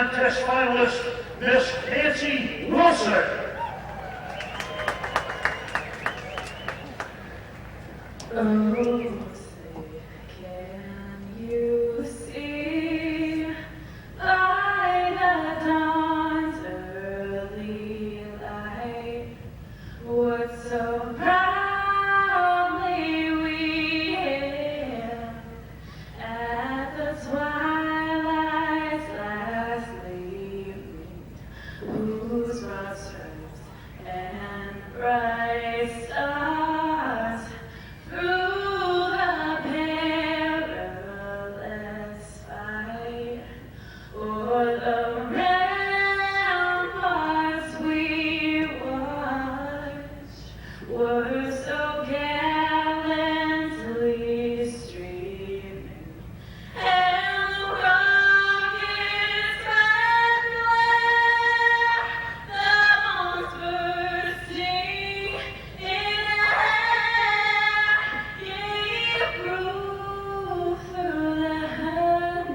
contest finalist, Miss Nancy Wilson. Oh, say, can you see by the dawn's early light what so proudly we hailed at the twilight's last gleaming, whose broad stripes and bright stars through the perilous fight o'er the ramparts we watched were so gallantly streaming, and the rockets red glare, the bombs bursting in air, gave proof through the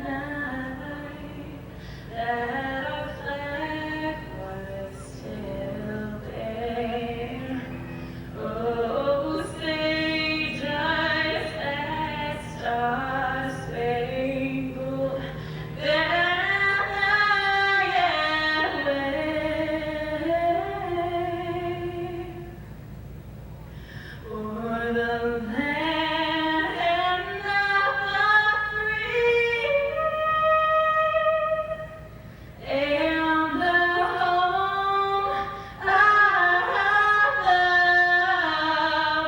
night that our flag was still there. Oh, say just that star-spangled banner yet wave o'er the land of the free and the home of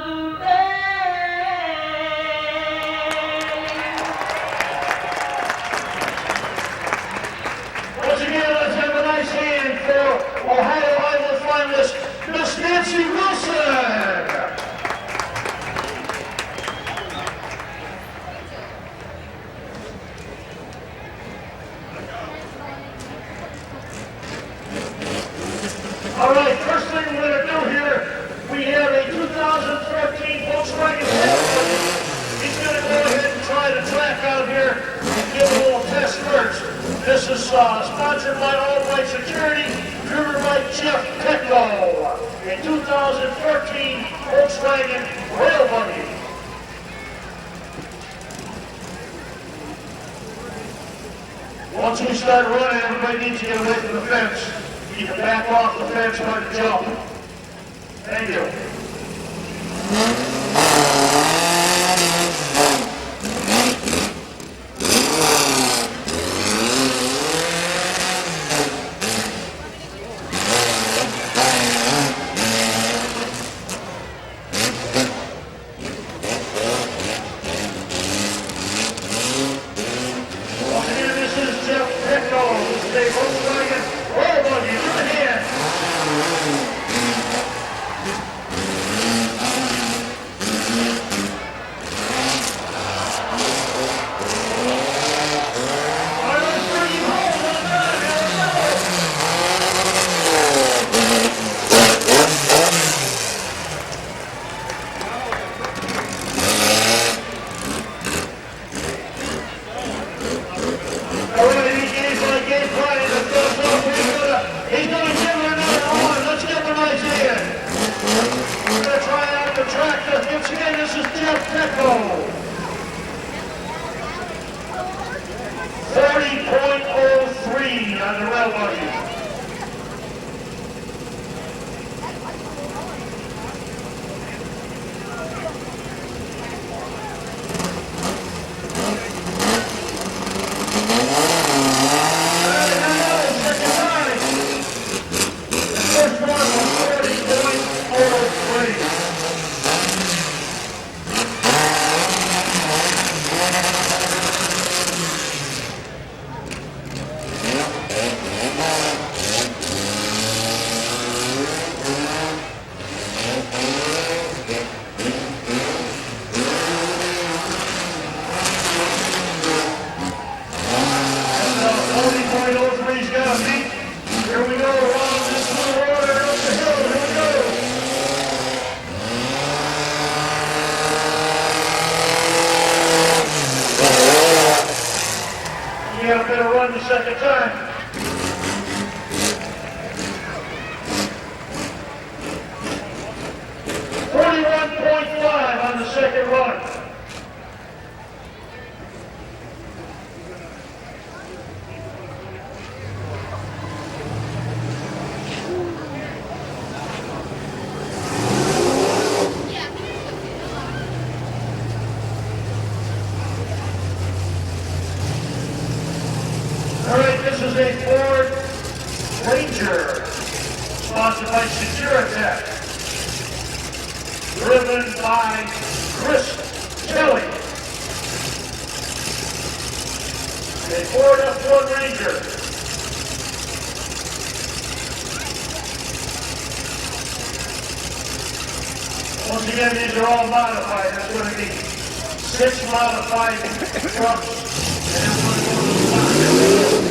the brave. Once again, let's have a nice hand for Ohio Idol finalist, Miss Nancy Wilson. All right, first thing we're going to do here, we have a 2013 Volkswagen Railroad. He's going to go ahead and try the track out here and give a little test first. This is sponsored by All White Security, driven by Jeff Petco, a 2013 Volkswagen Rail Buggy. Once we start running, everybody needs to get away from the fence. You can back off the fence or jump. Thank you. Once again, this is Jeff Petco. This is a Volkswagen Rail Buggy. Give it a hand. All right, let's bring you home. Let's go. Here we go. All right, he gave Brian the thumbs up. He's gonna give it another one. Let's give him a nice hand. We're gonna try out the tractor. Once again, this is Jeff Petco. 40.03 on the rail buggy. Second time. First one was 40.03. You got a better run the second time. 40.5 on the second run. All right, this is a Ford Ranger, sponsored by Securitech, driven by Chris Kelly. A Ford F1 Ranger. Once again, these are all modified. There's going to be 6 modified trucks, and then one goes to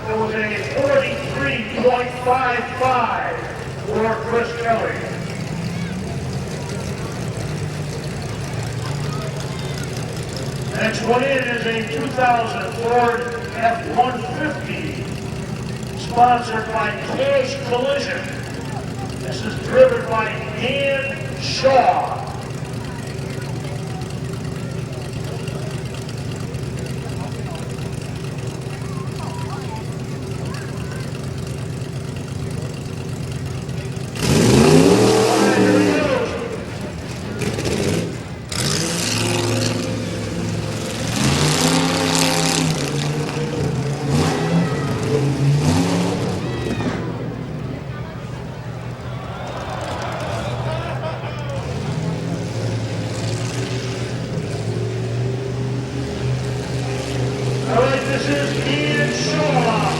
There was a 43.55 for Chris Kelly. Next one in is a 2000 Ford F-150, sponsored by Cash Collision. This is driven by Dan Shaw. All right, this is Dan Shaw.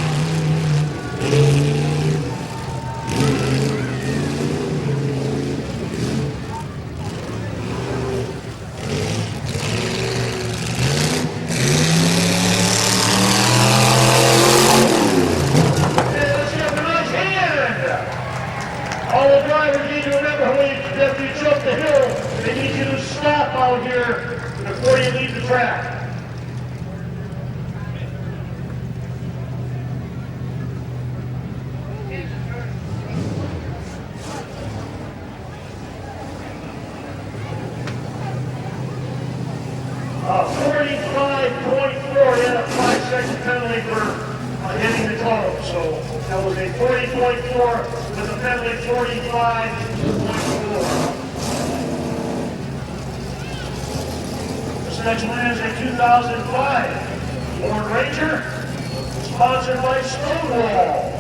Okay, let's give him a nice hand. All the drivers need to remember when you jump the hill, they need you to stop out here before you leave the track. He had a 5-second penalty for hitting the total. So that was a 40.4 with a penalty 45.4. This next one is a 2005 Ford Ranger, sponsored by Stonewall.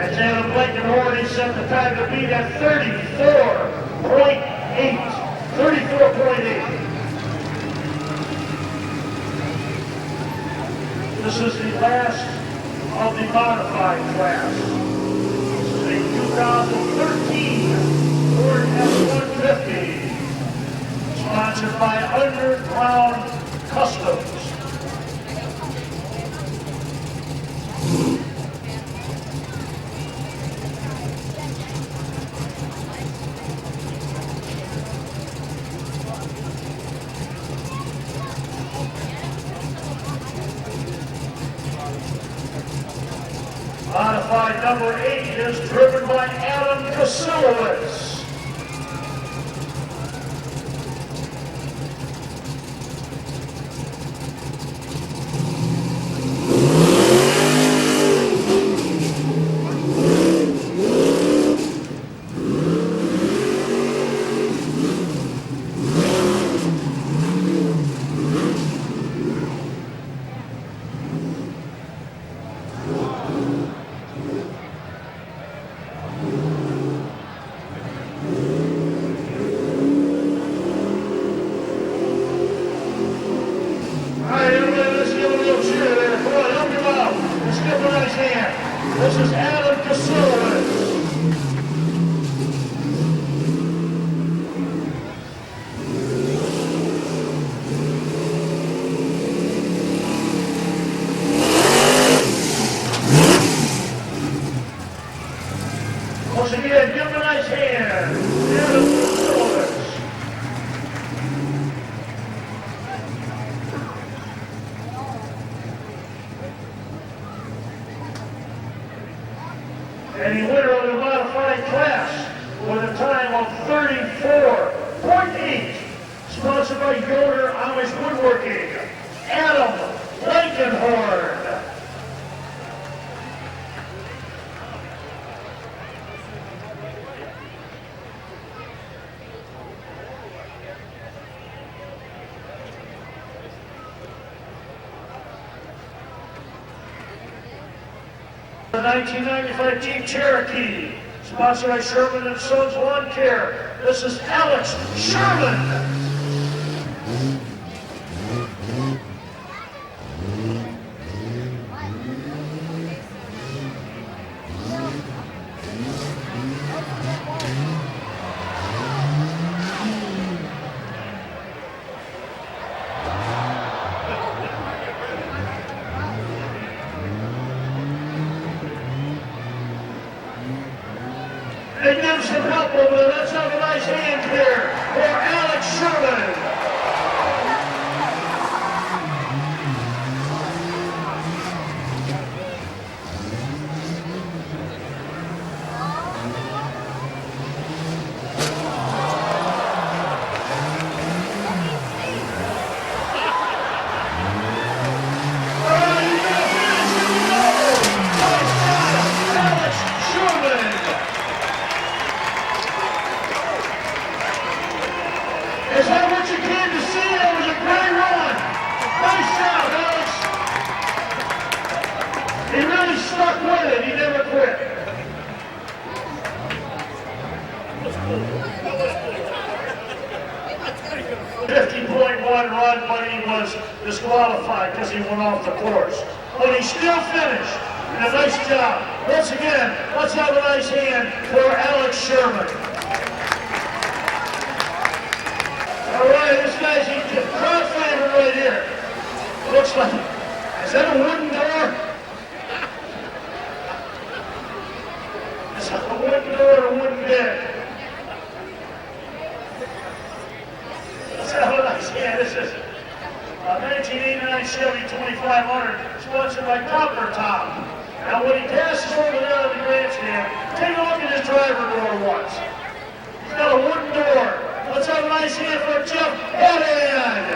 As Adam Blankenhorn, he set the time to beat at 34.8. 34.8. This is the last of the modified class. This is a 2013 Ford F-150, sponsored by Underground Customs. Modified number 8 is driven by Adam Casilowitz. This is Adam Casilowitz. Once again, give him a nice hand. Adam Casilowitz. And the winner of the modified class with a time of 34.8, sponsored by Yoder Amish Woodworking, Adam Blankenhorn. The 1995 Jeep Cherokee, sponsored by Sherman and Sons Lawn Care. This is Alex Sherman. They give some help over there. Let's have a nice hand here for Alex Sherman. Is that what you came to see? That was a great run. Nice job, Alex. He really stuck with it. He never quit. .1 run, but he was disqualified because he went off the course. But he still finished. And a nice job. Once again, let's have a nice hand for Alex Sherman. All right, this guy's a crowd favorite right here. Looks like, is that a wooden door? Is that a wooden door or a wooden bed? Let's have a nice hand. This is a 1989 Chevy 2500, sponsored by Copper Top. Now, when he passes over there on the grandstand, take a look at his driver door once. He's got a wooden door. Let's have a nice hand for Jeff Headhand.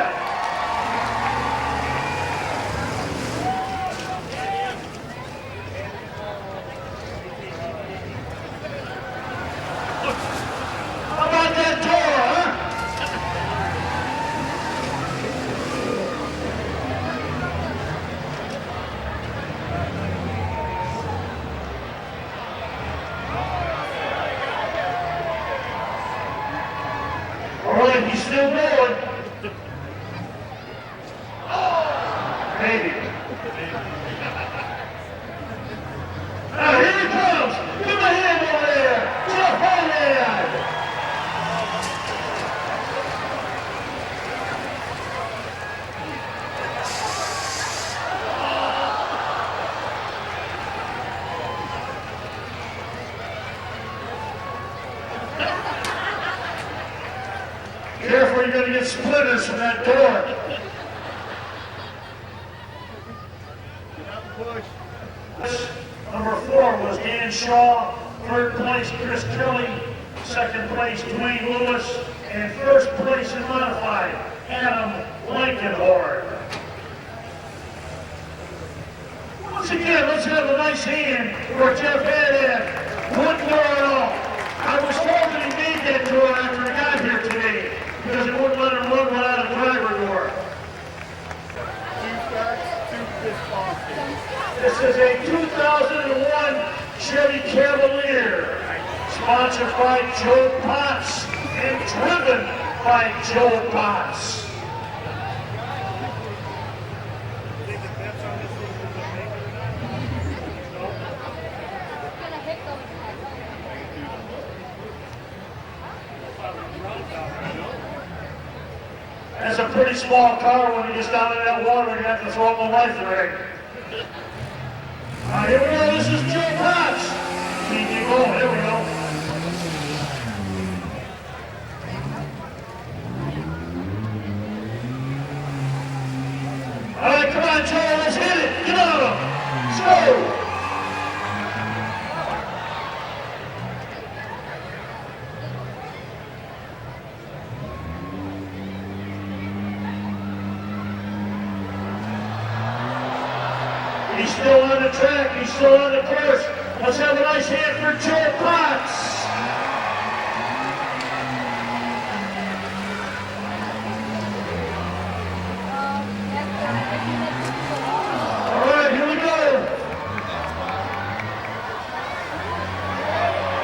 How about that door, huh? he's still going. Maybe. Now here he comes. Give him a hand over there. Jeff Holland. Careful, you're going to get splinters from that door. Number 4 was Dan Shaw. Third place, Chris Kelly. Second place, Dwayne Lewis. And first place in modified, Adam Blankenhorn. Once again, let's have a nice hand for Jeff Haddad. One door and all. I was told that he made that door after he got here today because it wouldn't let him run without a driver door. This is a 2001 Chevy Cavalier, sponsored by Joe Potts and driven by Joe Potts. That's a pretty small car. When he gets down in that water, we're going to have to throw him a life ring. Here we go. This is Joe Potts. Keep going. Here we go. All right, come on, Joe. Let's hit it. Get on him. Let's go. He's still on the track. He's still on the course. Let's have a nice hand for Joe Potts. All right, here we go.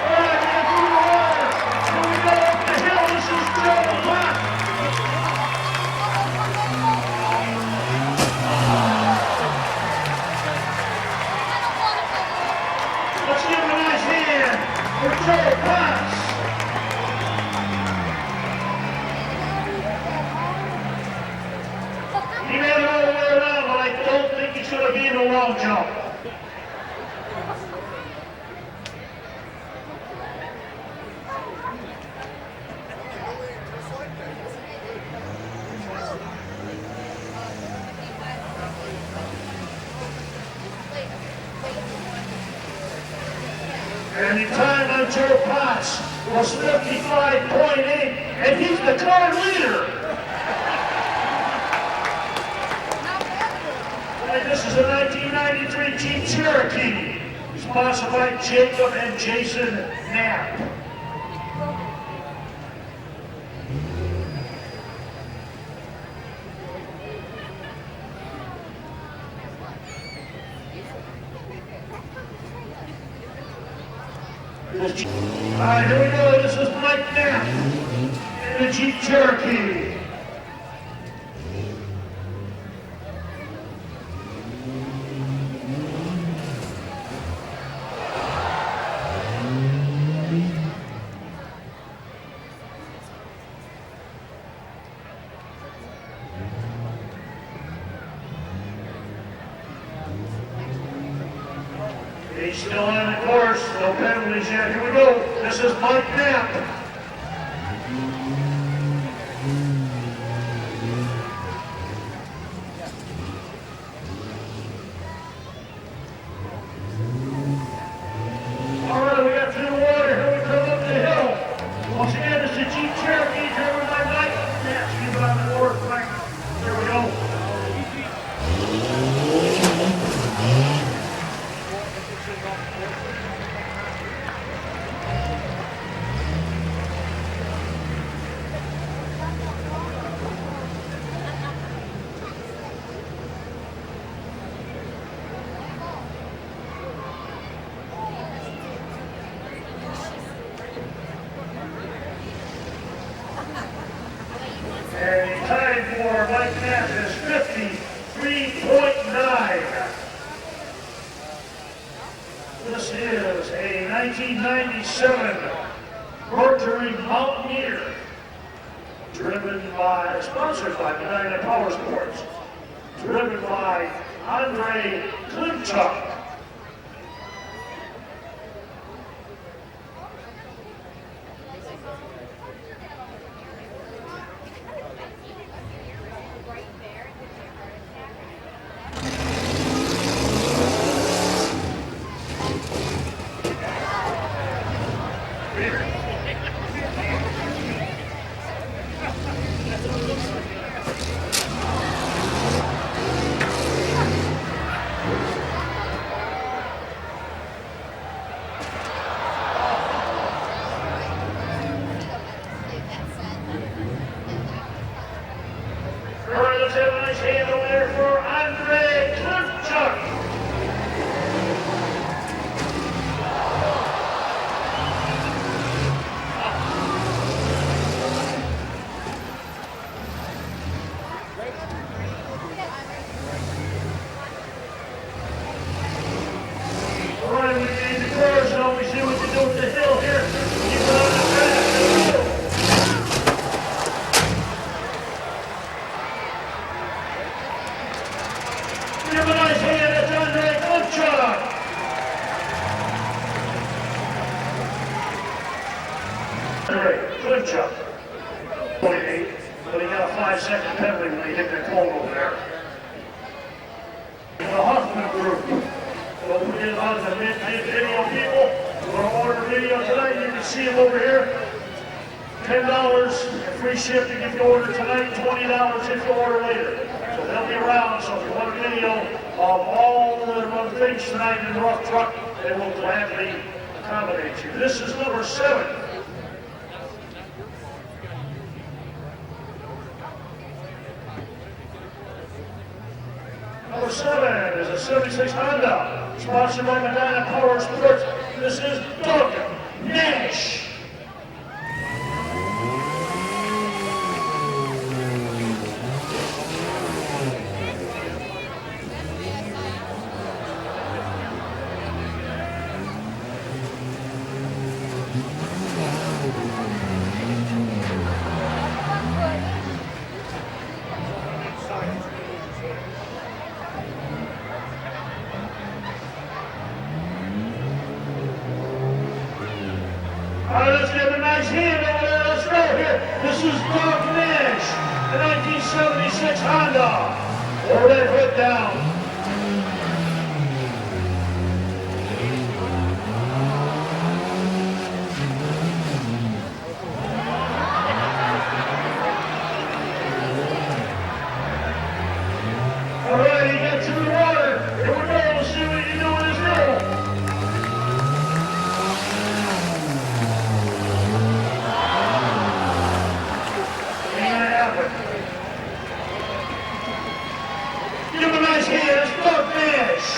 All right, we're through the water. Here we go up the hill. This is Joe Potts. Let's give him a nice hand for Joe Potts. He made it all the way around, but I don't think he should have been a long jump. And the time on Joe Potts was 55.8, and he's the car leader. And this is a 1993 Jeep Cherokee, sponsored by Jacob and Jason Knapp. All right, here we go. This is Mike Knapp in the Jeep Cherokee. He's still on the course. No penalties yet. Here we go. This is Mike Knapp. All right, we got through the water. Here we come up the hill. Once again, this is Jeep Cherokee driven by Mike Knapp. Keep it on the board, Frank. Here we go. 1997 Mercury Mountaineer, sponsored by Medina Power Sports, driven by Andre Klimchuk. All right, let's have a nice hand over there for Andre Klimchuk. All right, we need the cars now. We see what you do with the hill here. Keep it on the track. Give a nice hand, it's Andre Klimchuk. Andre Klimchuk, 28, but he got a 5-second penalty when he hit the cone over there. The Hoffman Group. Don't forget about the Mid-Vid video people. We're going to order video tonight. You can see them over here. $10 and free shipping if you order tonight, $20 if you order later. So they'll be around, so if you want a video of all the things tonight in the rough truck, they will gladly accommodate you. This is number 7. Number 7 is a 76 Honda, sponsored by Medina Power Sports. This is Doug Nash. All right, let's give a nice hand over there. Let's go here. This is Doug Nash, the 1976 Honda. Over that hood down. All right, he gets to the water. Here we go. We'll see what you do with his middle. Give him a nice hand, it's Doug Nash.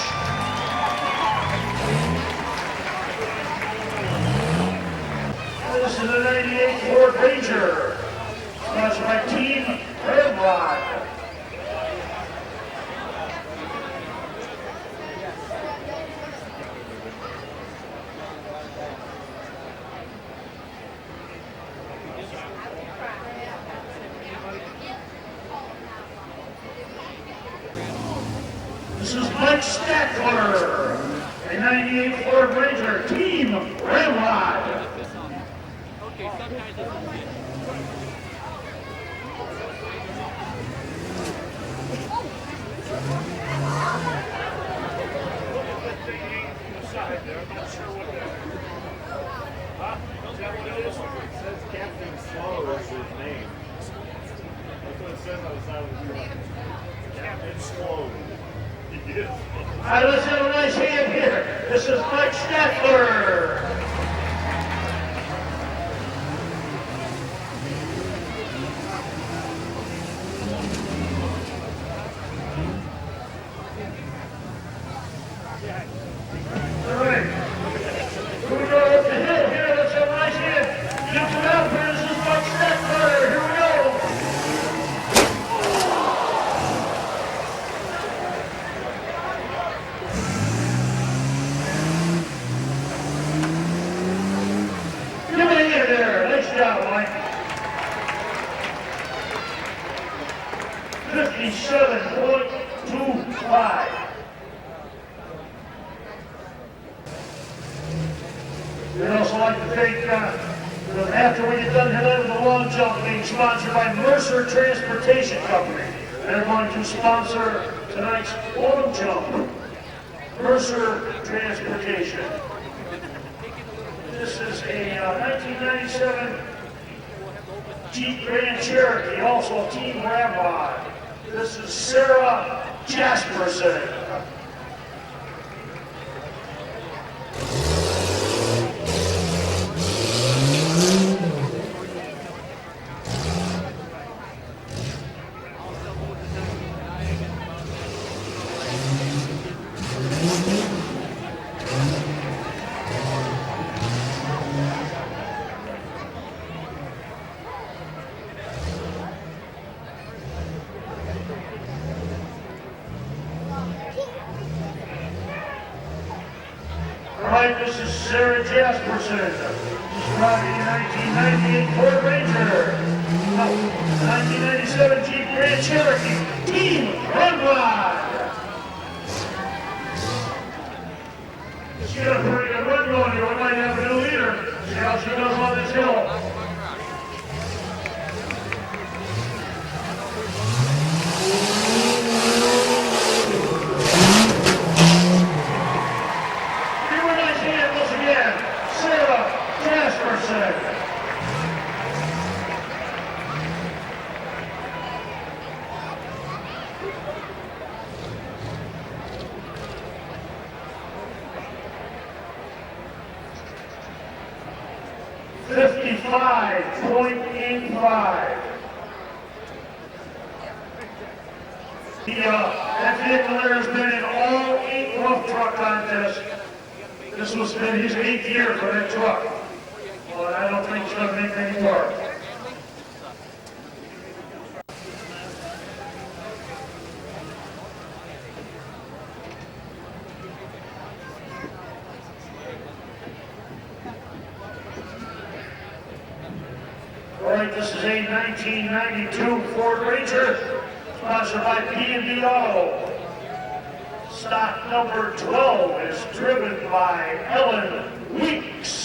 This is a 98 Ford Ranger, sponsored by Team Ramrod. This is Mike Stackler, a 98 Ford Ranger, Team Ramrod. Okay, sometimes it's... Captain Slow is his name. That's what it says on the side of the truck. Captain Slow. All right, let's have a nice hand here. This is Mike Stackler. All right. We're going to go up the hill here. Let's have a nice hand. Lift it up here. This is Mike Stackler. Here we go. job, Mike. 57.25. We'd also like to thank, after we get done tonight with the long jump, being sponsored by Mercer Transportation Company. They're going to sponsor tonight's long jump. Mercer Transportation. This is a 1997 Jeep Grand Cherokee, also a Team Rabbi. This is Sarah Jasperson. Right, this is Sarah Jasperson. She's driving a 1998 Ford Ranger. No, 1997 Jeep Grand Cherokee. Team Run. She got a pretty good run going here. We might have a new leader. See how she does on this hill. Sarah Jasperson. .85. That vehicle there has been in all 8 rough truck contests. This was his 8th year for that truck. But I don't think he's going to make any more. All right, this is a 1992 Ford Ranger, sponsored by P&D Auto. Stock number 12 is driven by Ellen Weeks.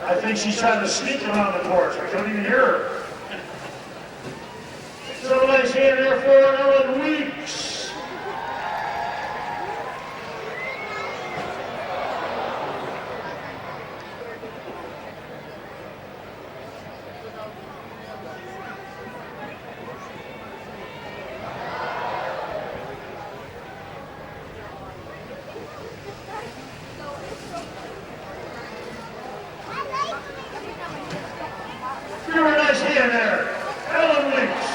I think she's trying to sneak around the course. I couldn't even hear her. Somebody's hand there for Ellen Weeks. Give her a nice hand there. Ellen Weeks.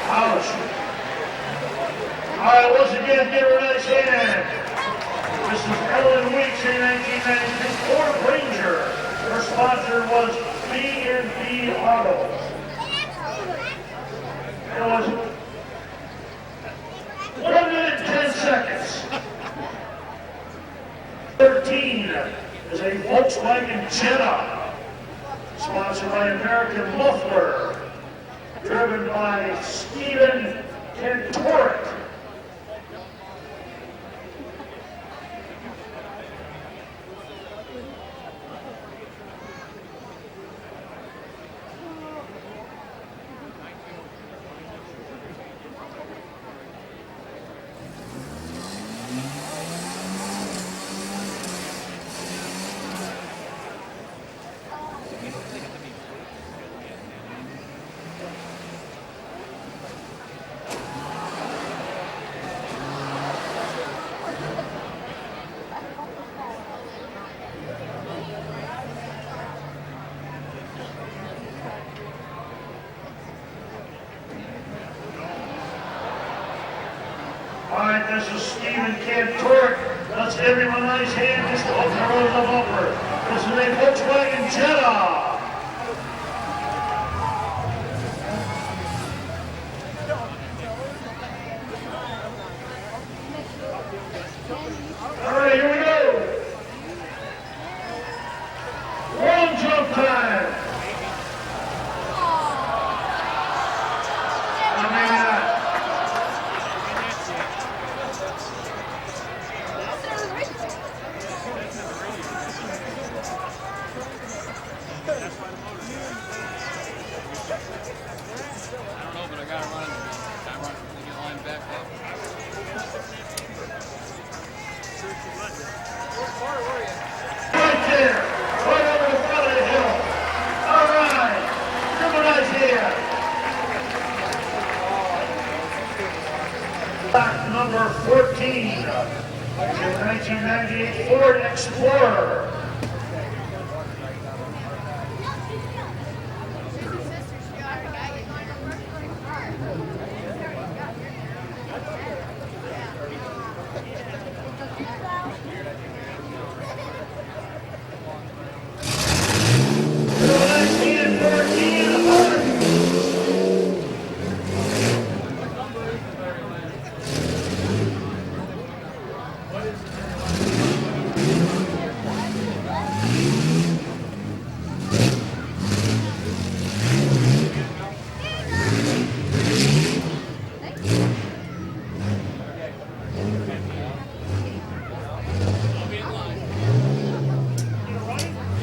Ouch. All right, once again, give her a nice hand. This is Ellen Weeks, a 1992 Ford Ranger. Her sponsor was B&B Auto. It was 1 minute 10 seconds. 13 is a Volkswagen Jetta, sponsored by American Muffler, driven by Stephen Kantorek. right, this is Stephen Cantor. Let's give him a nice hand just to open the road bumper. This is a Volkswagen Jetta. All right, here we go. Long jump time. I don't know, but I got to run. I run to get lined back up. Right there, right over the front of the hill. All right, give a nice hand. Back number 14, the 1998 Ford Explorer.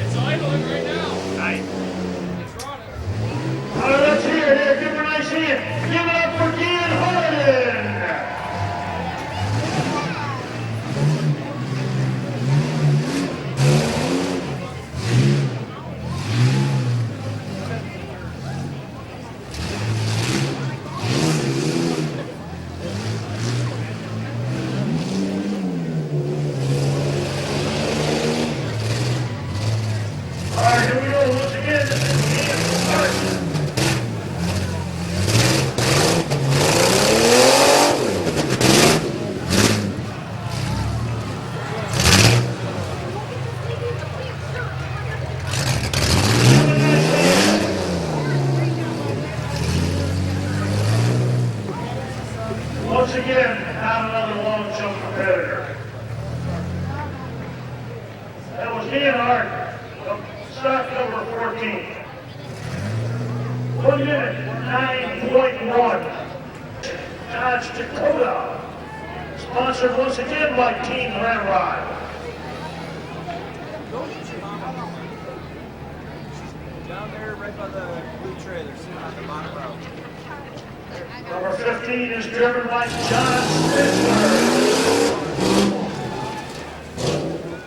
It's idling right now. Nice. It's running. All right, let's hear it here. Give her a nice hand. Give it up for Dan Harden. All right, here we go. Once again, this is Dan Harden. Once again, not another long jump competitor. That was Dan Harden, stock number 14. 1 minute, 9.1. Dodge Dakota. Sponsored once again by Team Ramrod. Down there, right by the blue trailer, sitting on the bottom row. Number 15 is driven by John Spencer.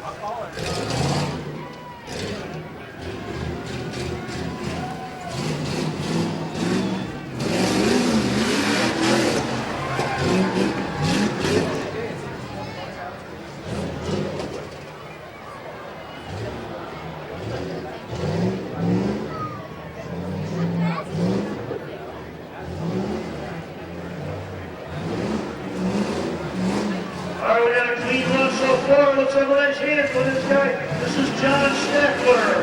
I'll call her. All right, we got a clean run so far. Let's have a nice hand for this guy. This is John Steckler.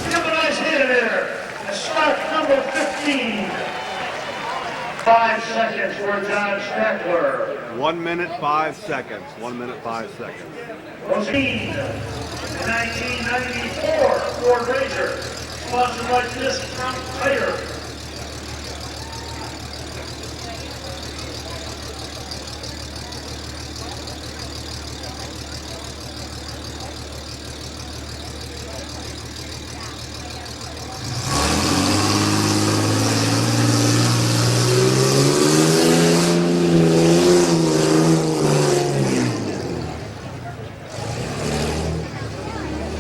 Give a nice hand there. And stock number 15. 5 seconds for John Steckler. 1 minute 5 seconds. 1 minute 5 seconds. Rosine, 1994 Ford Ranger, sponsored by Discount Tire.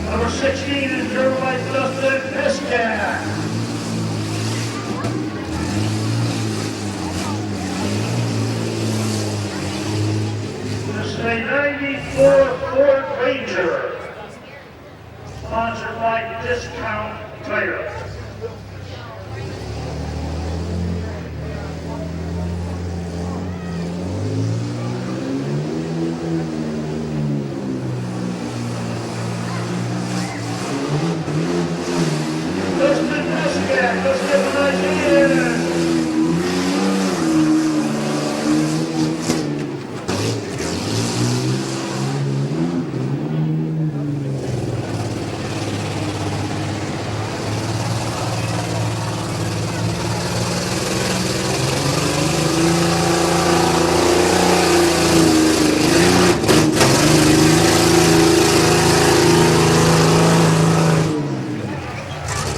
Number 16 is driven by a 94 Ford Ranger, sponsored by Discount Tire. Dustin Muscat, let's give a nice hand.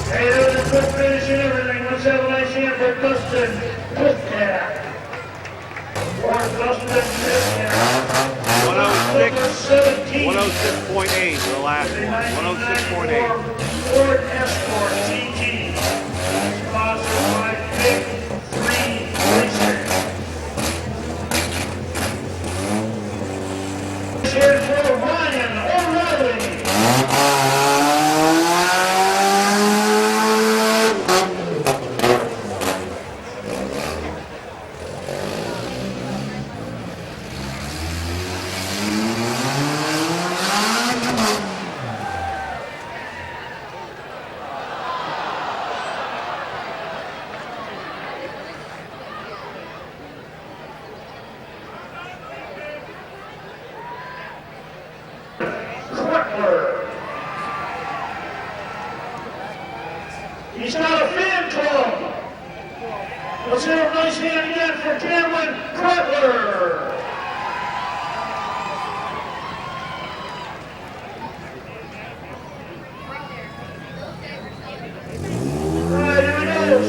Hey, there was a good finish and everything. Let's have a nice hand for Dustin Muscat. Or Dustin Muscat. 106, 106.8 the last one. 106.8. Ford Escort GT, sponsored by Big 3 Racing. Here's for Ryan O'Reilly. He's got a fan club. Let's hear a nice hand again for Cameron Cutler. All right, here he goes.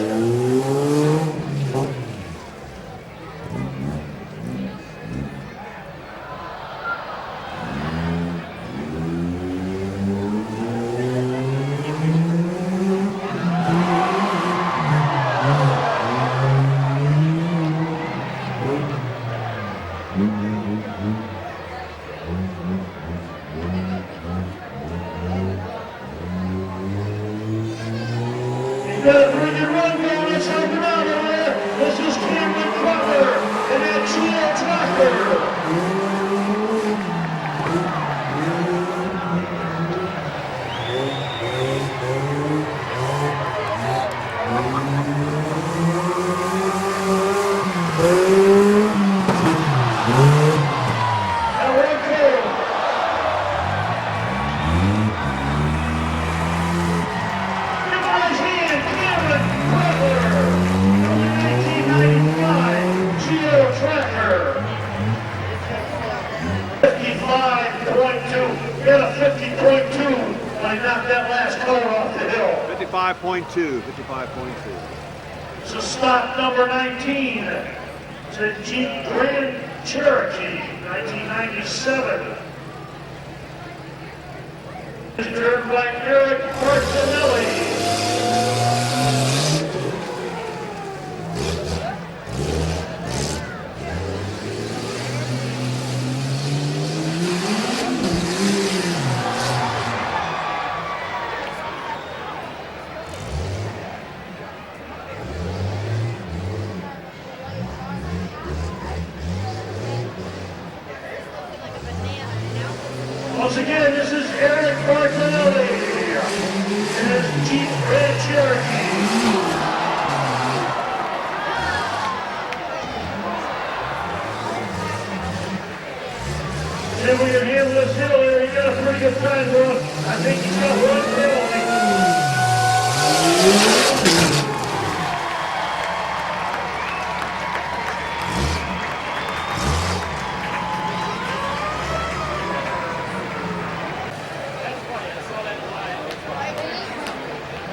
He's got a pretty good run going. Let's help him out over there. This is Cameron Cutler and that GL tractor. Now we're okay. Give a nice hand, Cameron Cutler, from the 1995 GL tractor. 55.2. Got a 50.2. I knocked that last car off the hill. 55.2. 55.2. So stop number 19. It's a Jeep Grand Cherokee, 1997. It's driven by Eric Martinelli. Once again, this is Eric Martinelli in his Jeep Grand Cherokee. And when you're handling this hill here, you got a pretty good time going. I think he's got one penalty.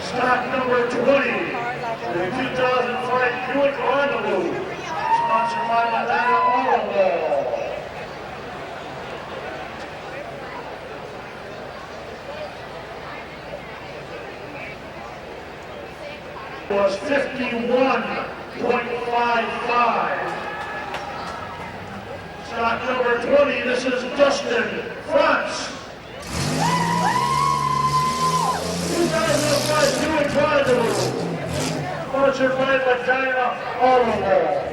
Stock number 20, the 2005 Buick Rendezvous, sponsored by Medina Auto Wall. Was 51.55. Stock number 20, this is Dustin France. 2005 New and Tribal. Sponsored by Medina Auto.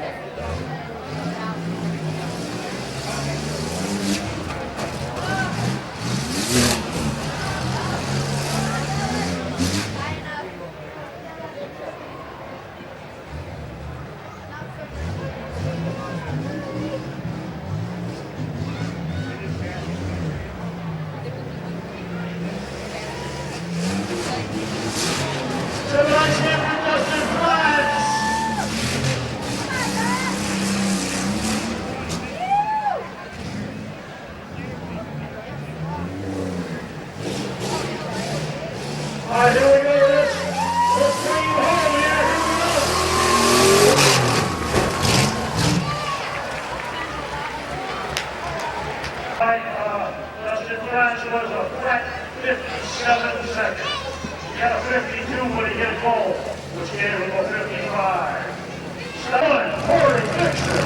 Here we go, let's bring you home here. Dustin France was a flat 57 seconds. He got a 52 when he hit goal, which gave him a 55. Seven, Corey Fixer.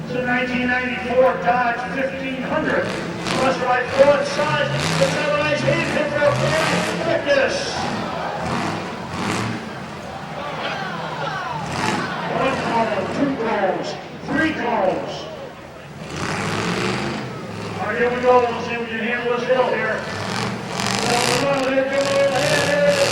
The 1994 Dodge 1500. Plus right front side, the televised hand hit for thickness. One call, two calls, three calls. All right, here we go. We'll see if we can handle this hill here. Come on, here, come on, thickness.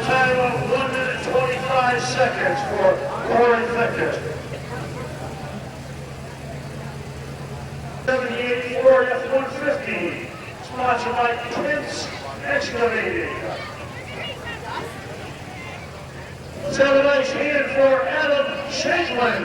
Time of 1 minute 25 seconds for Corey Fixer. 7084 F-150, sponsored by Prince Excavating. Let's have a nice hand for Adam Shanklin.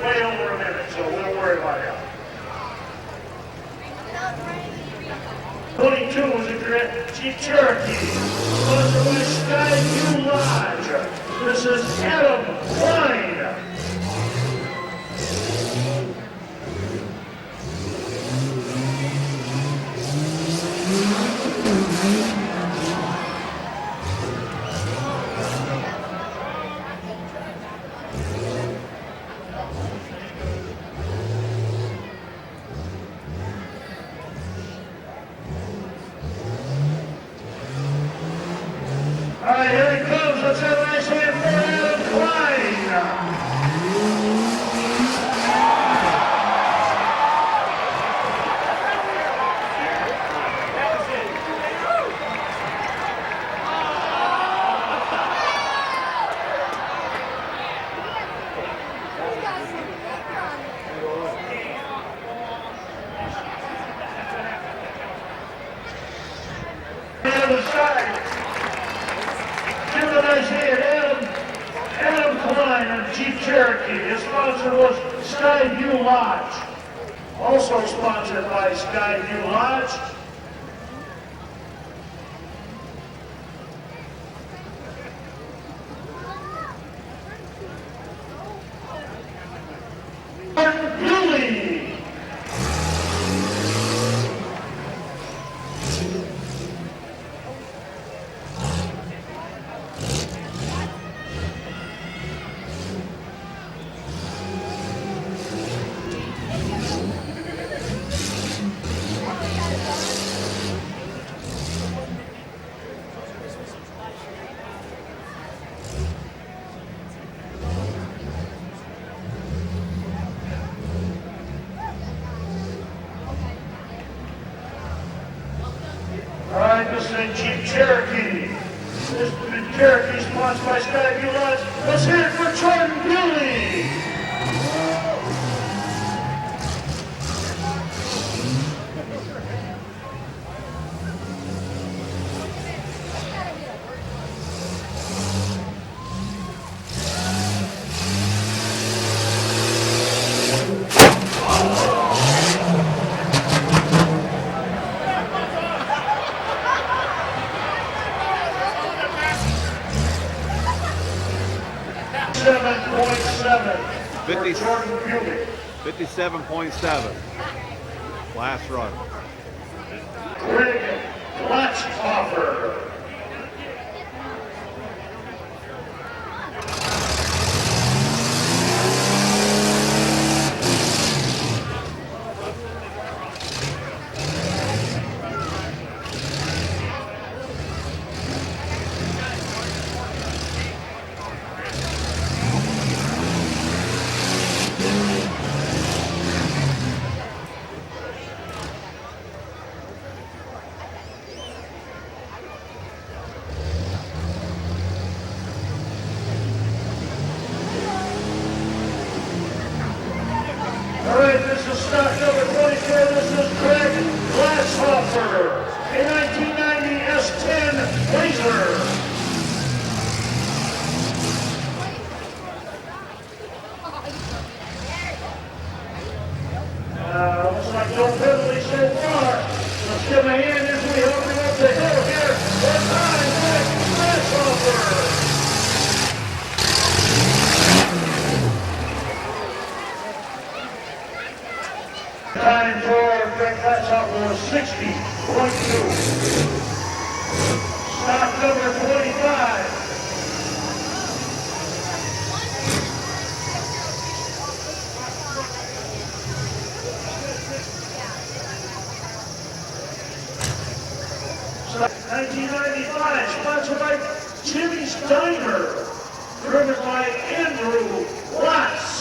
Way over a minute, so we don't worry about it. 22 was a great Jeep Cherokee, sponsored by Skyview Lodge. This is Adam Klein. 29 on Jeep Cherokee. His sponsor was Skyview Lodge. Also sponsored by Skyview Lodge. Julie. 'Alright, this is a Jeep Cherokee. This is Cherokee sponsored by Skyview Lodge. Let's hear it for Jordan Bewley. Fifty- for Jordan Bewley. 57.7. Last run. Greg Latchoffer. All right, this is stock number 24. This is Greg Glasshopper, a 1990 S10 Blazer. Looks like no penalty so far. Let's give him a hand as we help him up the hill here. One time, Greg Glasshopper. Time for Greg Glasshopper was 60.2. Stock number 25. Stock 1995, sponsored by Jimmy's Diner, driven by Andrew Watts.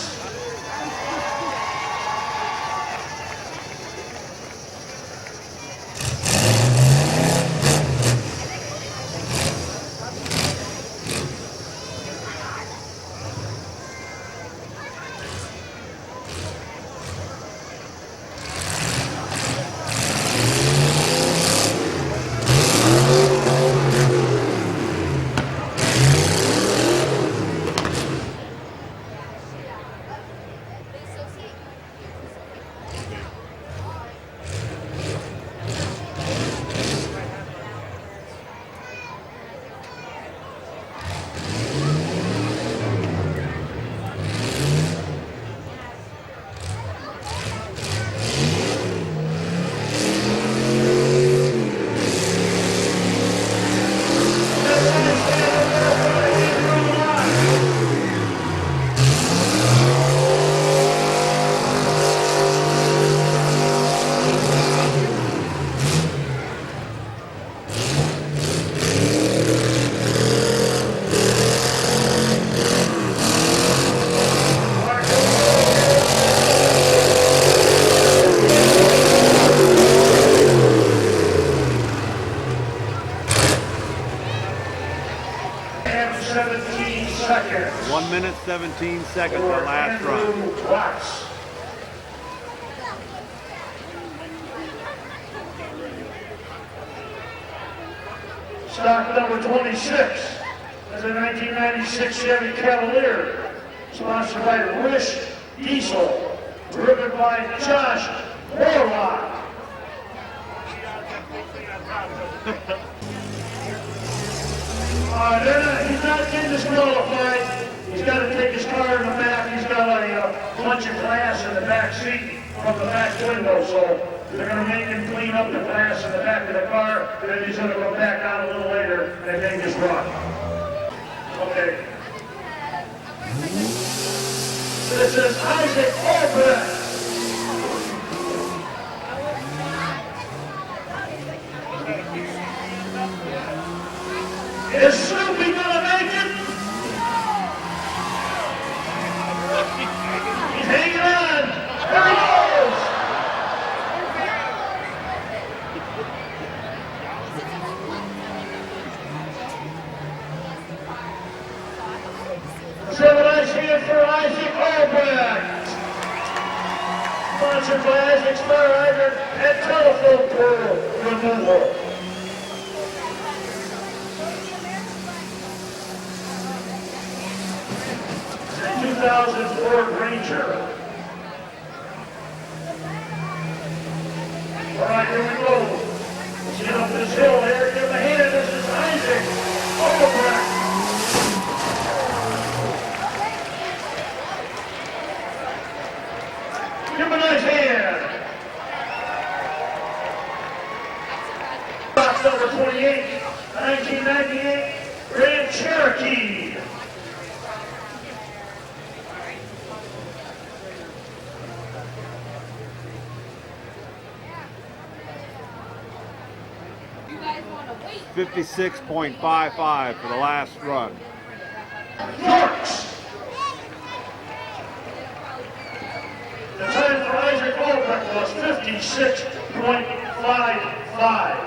And 17 seconds. 1 minute, 17 seconds, the last run. Andrew Watts. Stock number 26 is a 1996 Chevy Cavalier. sponsored by Rish Diesel, driven by Josh Warlock. He's not getting disqualified. He's got to take his car in the back. He's got a bunch of glass in the back seat from the back window, so they're going to make him clean up the glass in the back of the car. Then he's going to go back out a little later and make his run. Okay. This is Isaac Albrecht. Is Snoopy gonna make it? He's hanging on. There he goes. Seven ice hand for Isaac Albrecht. Sponsored by Isaac's Fire Hydrant and Telephone Pole Removal. A 2000 Ford Ranger. All right, here we go. Let's get up this hill here. Give him a hand. This is Isaac Albrecht. Give him a nice hand. Box number 28, 1998, Grand Cherokee. You guys want to wait? 56.55 for the last run. Yorks. The time for Isaac Albrecht was 56.55.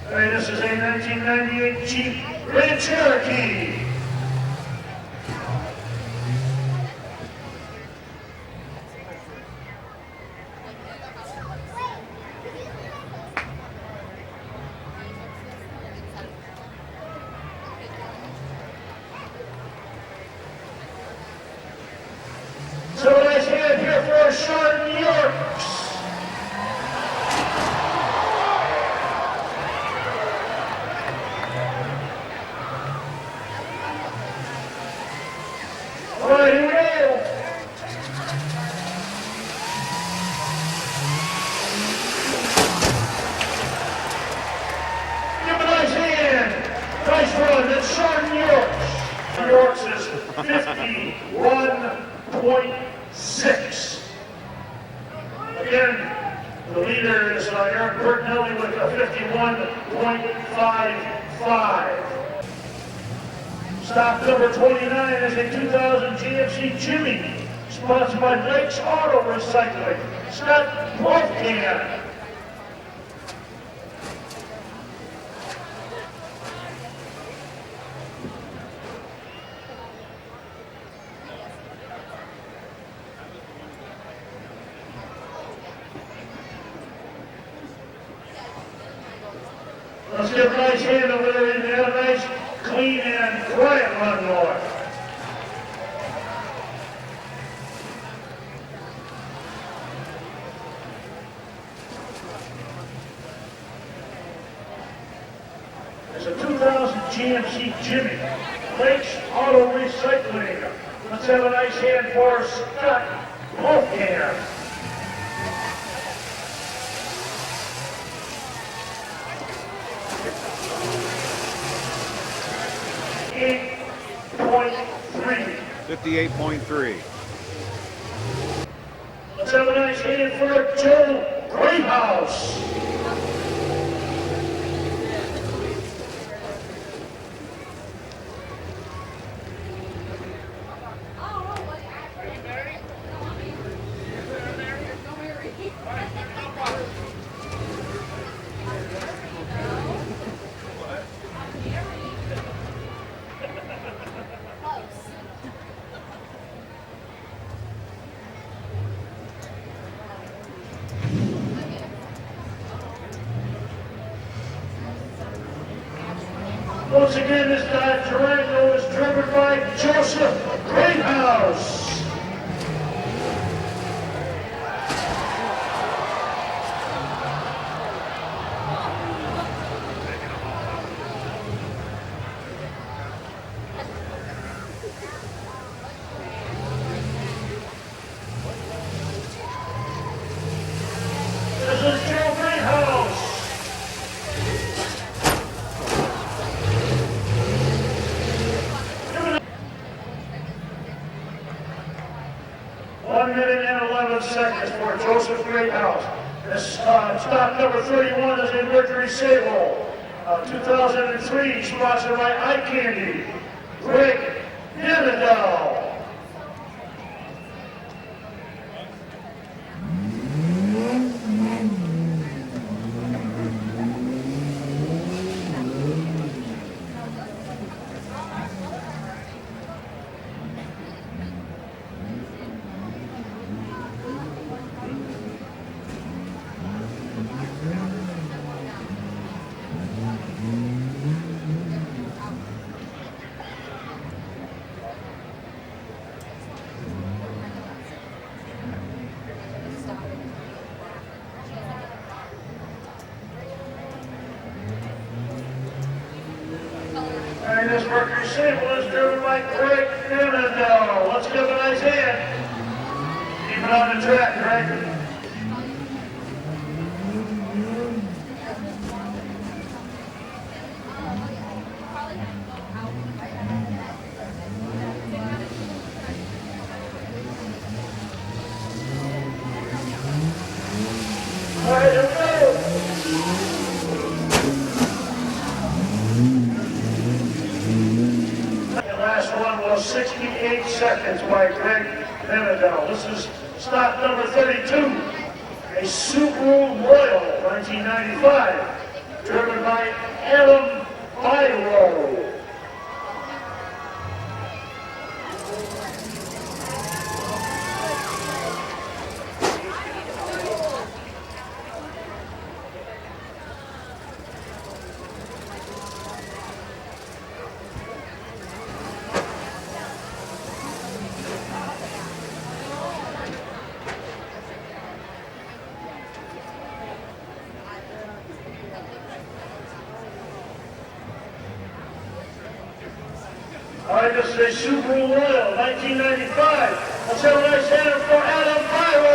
Hey, this is a 1998 Jeep Grand Cherokee. So nice hand here for Sean Yorks. All right, here we go. Give him a nice hand. Nice run. That's Sean Yorks. Yorks is 51.6. Again, the leader is Eric Bertinelli with a 51.55. Stop number 29 is a 2000 GMC Jimmy, sponsored by Lakes Auto Recycling. Scott Wolfcan. Let's give a nice hand over there and have a nice, clean and quiet run, Lord. It's a 2000 GMC Jimmy, Lakes Auto Recycling. Let's have a nice hand for Scott Wolfcan. .3. 58.3. Let's have a nice hand for Joe Greathouse. Once again, this Durango is driven by Joseph Greathouse. This is Joe Greathouse. One minute and 11 seconds for Joseph Greathouse. This stop number 31 is a Mercury Sable. 2003, sponsored by Eye Candy. Greg Denadell. And this Mercury Sable is driven by Greg Denadell. Let's give a nice hand. Keep it on the track, Greg. All right, here we go. The last one was 68 seconds by Greg Denadell. This is stop number 32, a Subaru Royal 1995, driven by Adam Byro. All right, this is a Subaru Royal 1995. Let's have a nice hand for Adam Byro.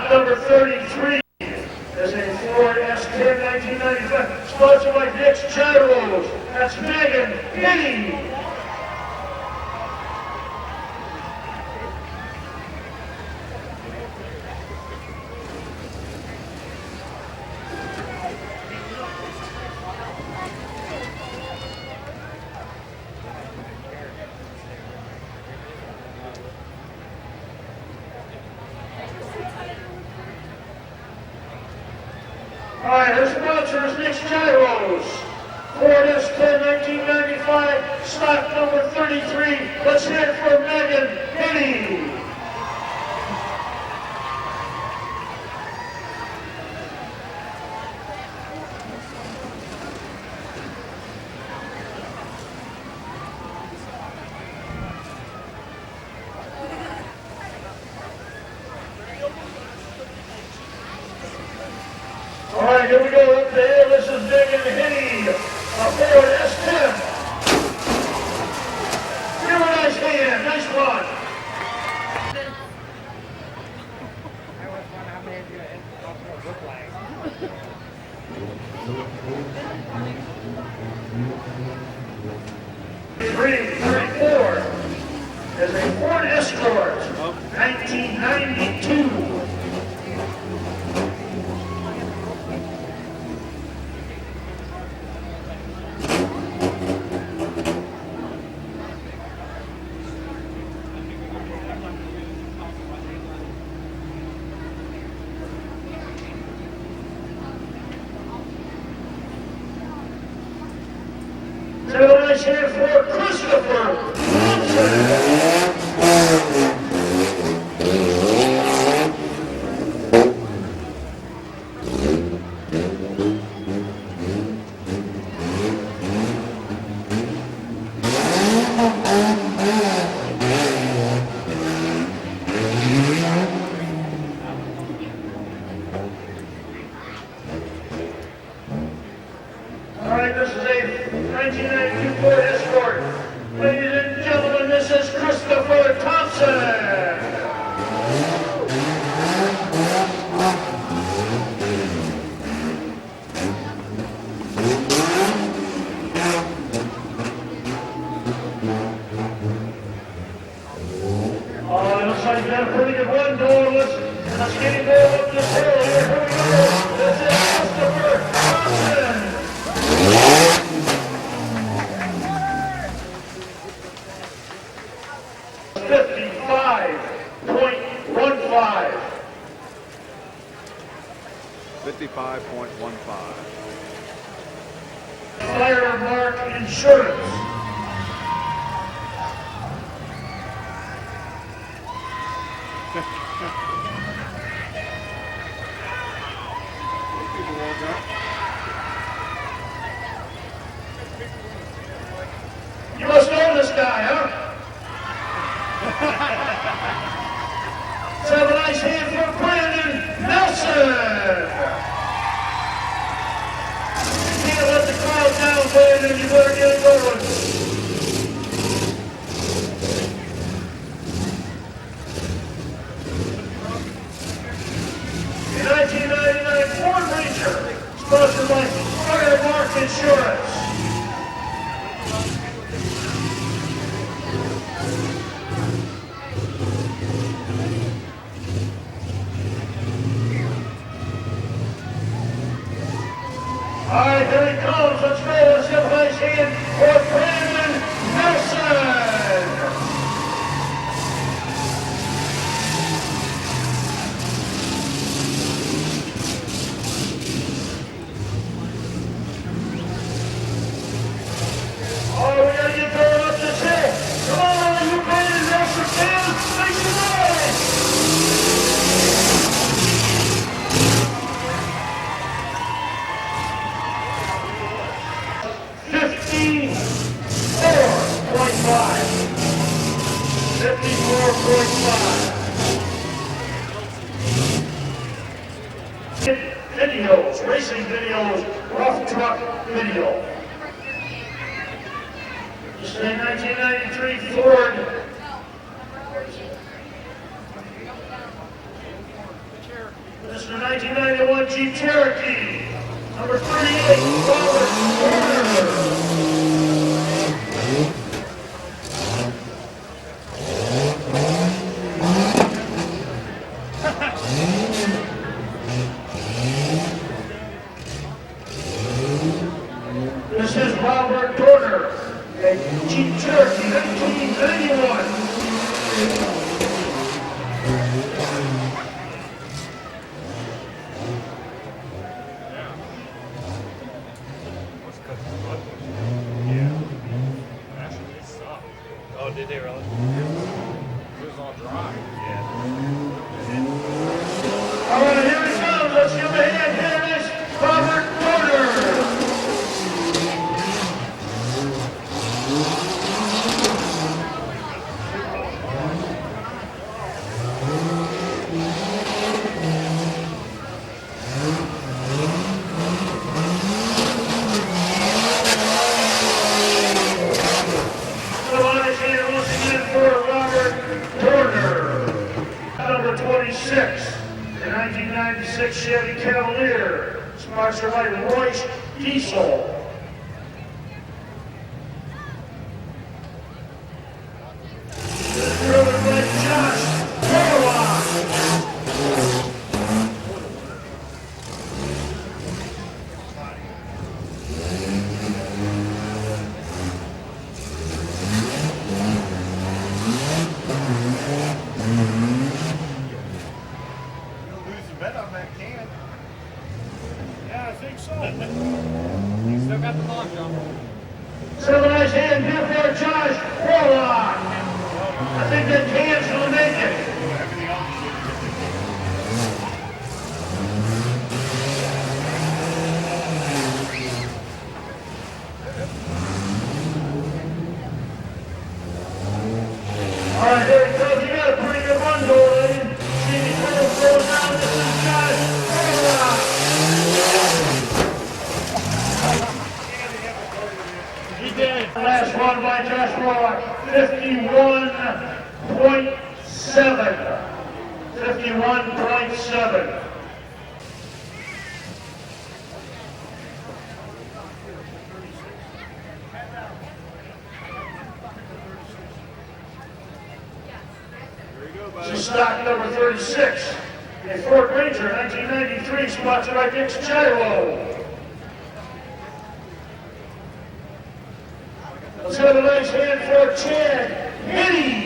Number 33 is a Ford S10 1995, sponsored by Dick's Gyros. That's Megan Hitty. All right, her sponsor is Dick's Gyros. Ford S10 1995, stock number 33. Let's hear it for Megan Hitty. All right, here we go up there. This is Megan Hitty, a Ford S10. Give her a nice hand. Nice one. Is a Ford Escort, 1992. nice hand for Christopher Thompson. All right, this is a 1992 Ford Escort. Ladies and gentlemen, this is Christopher Thompson. Oh, it looks like you got a pretty good run going. Let's get him going up this hill here. Here we go. This is Christopher Thompson. 55.15. 55.15. Firemark Insurance. You must know this guy, huh? Let's have a nice hand for Brandon Nelson. You can't let the crowd down, Brandon. You better get it going. The 1999 Ford Ranger, sponsored by Firemark Insurance. All right, here he comes. Let's go. Let's give a nice hand for Brandon Nelson. Oh, we got to get going up this hill. Come on, you Brandon Nelson fans. Make some noise. 54.5. Videos, racing videos, rough truck video. This is a 1993 Ford. This is a 1991 Jeep Cherokee. Number 38, Robert Turner. This is Robert Turner, a Jeep Cherokee, 1991. Oh, did they really? It was all dry. Yeah. All right, here it comes. Let's give a hand. Here it is, Robert Turner. Come on, his hand once again for Robert Turner. Number 26, the 1996 Chevy Cavalier, sponsored by Royce Diesel. This is driven by Josh Warlock. You'll lose the bet on that can. Yeah, I think so. You still got the log, John. So a nice hand here for Josh Warlock. I think that can's gonna make it. All right, here he goes. He got a pretty good run going. See if he throws down. This is Josh Warlock. He did. Last one by Josh Warlock, 51.7. 51.7. This is stock number 36. A Ford Ranger, 1993, sponsored by Dick's Gyro. Let's have a nice hand for Chad Hitty.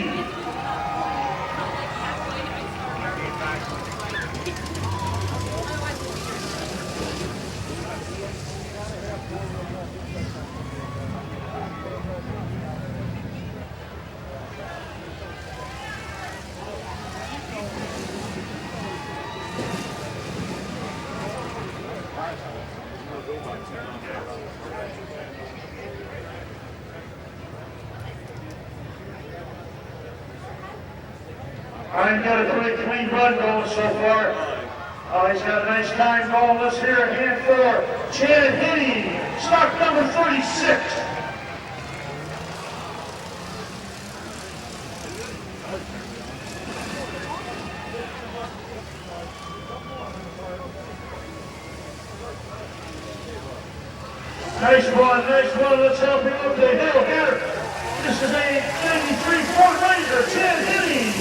I've got a pretty clean run going so far. He's got a nice time going. Let's hear a hand for Chad Hitty, stock number 36. Nice run, nice run. Let's help him up the hill here. This is a 93 Ford Ranger, Chad Hitty.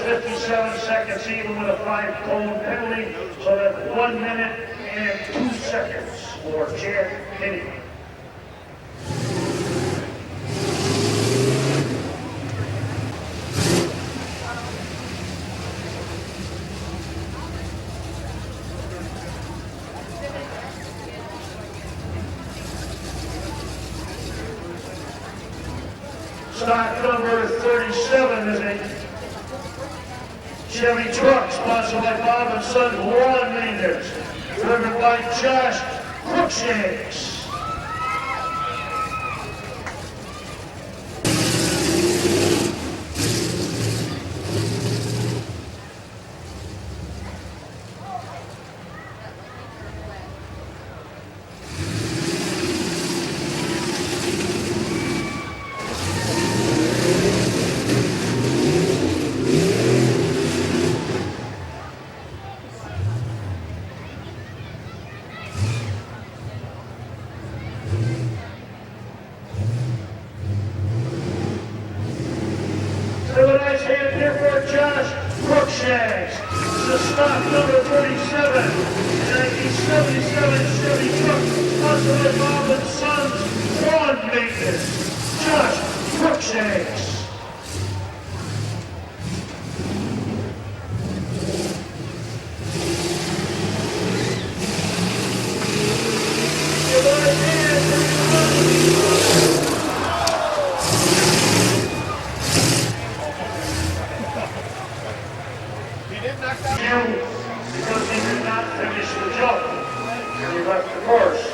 57 seconds even with a 5-cone penalty, so that's 1 minute and 2 seconds for Chad Hitty. Stock number 37 is a Chevy truck sponsored by Bob and Son Lawn Maintenance, driven by Josh Crookshanks. Have a nice hand here for Josh Crookshanks. This is stock number 37, 1977 Chevy truck, sponsored by Bob and Sons Lawn Maintenance. Josh Crookshanks. Give a nice hand for because he did not finish the jump. He left the course.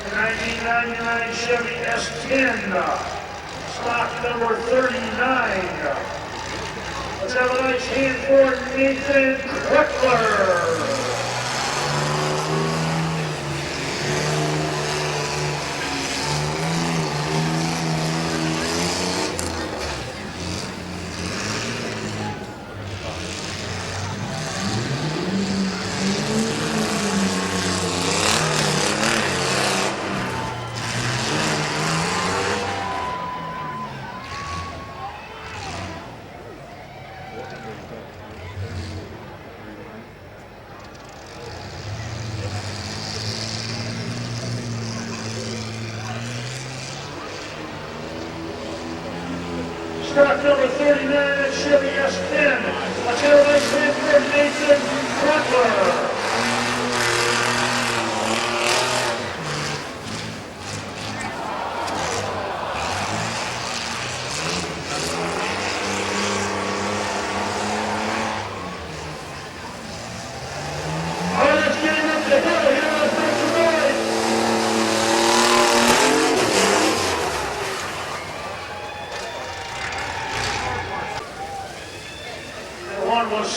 The 1999 Chevy S10. Stock number 39. Let's have a nice hand for Nathan Kreckler.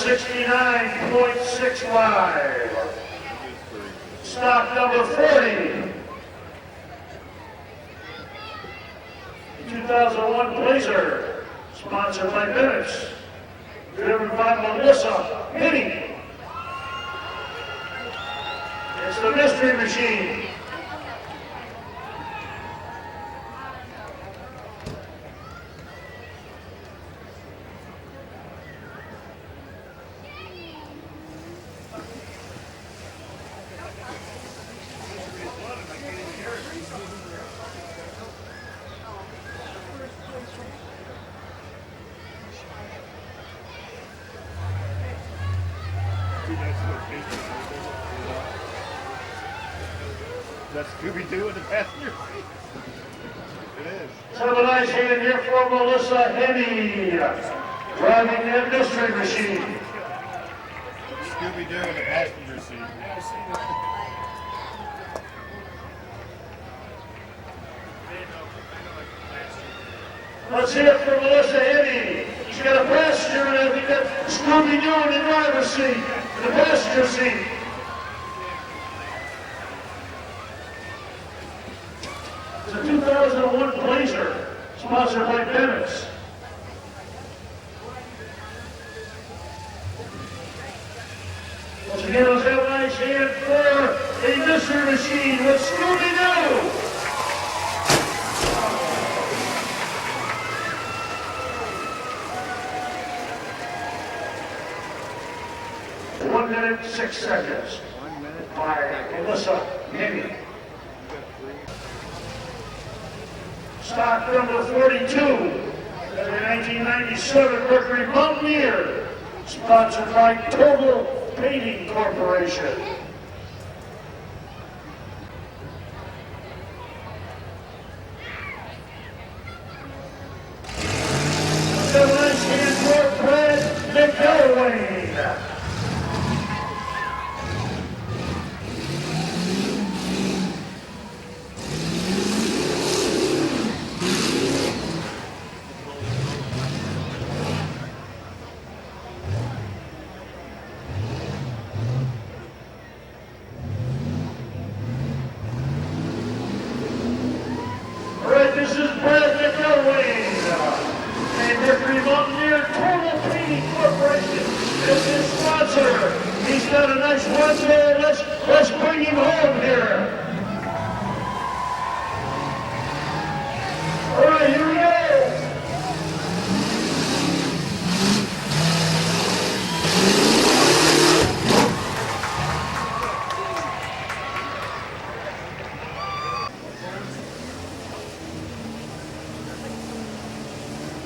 69.65. Stock number 40. 2001 Blazer, sponsored by Bennett's, driven by Melissa Hitty. It's the Mystery Machine. That's Scooby-Doo in the passenger seat. It is. Let's have a nice hand here for Melissa Hitty, driving that Mystery Machine. Scooby-Doo in the passenger seat. Let's hear it for Melissa Hitty. She's got a passenger and I think that Scooby-Doo in the driver's seat, in the passenger seat. It's a 2001 Blazer, sponsored by Bennett's. Once again, let's have a nice hand for a Mystery Machine with Scooby-Doo. 1 minute, 6 seconds. 1 minute. By Melissa Hitty. Stock number 42, the 1997 Mercury Mountaineer, sponsored by Total Painting Corporation. The nice hand for Brad McElwain. This is Brad McElwain, a Mercury Mountaineer Total Painting Corporation is his sponsor. He's got a nice run there. Let's bring him home here. All right, here we go.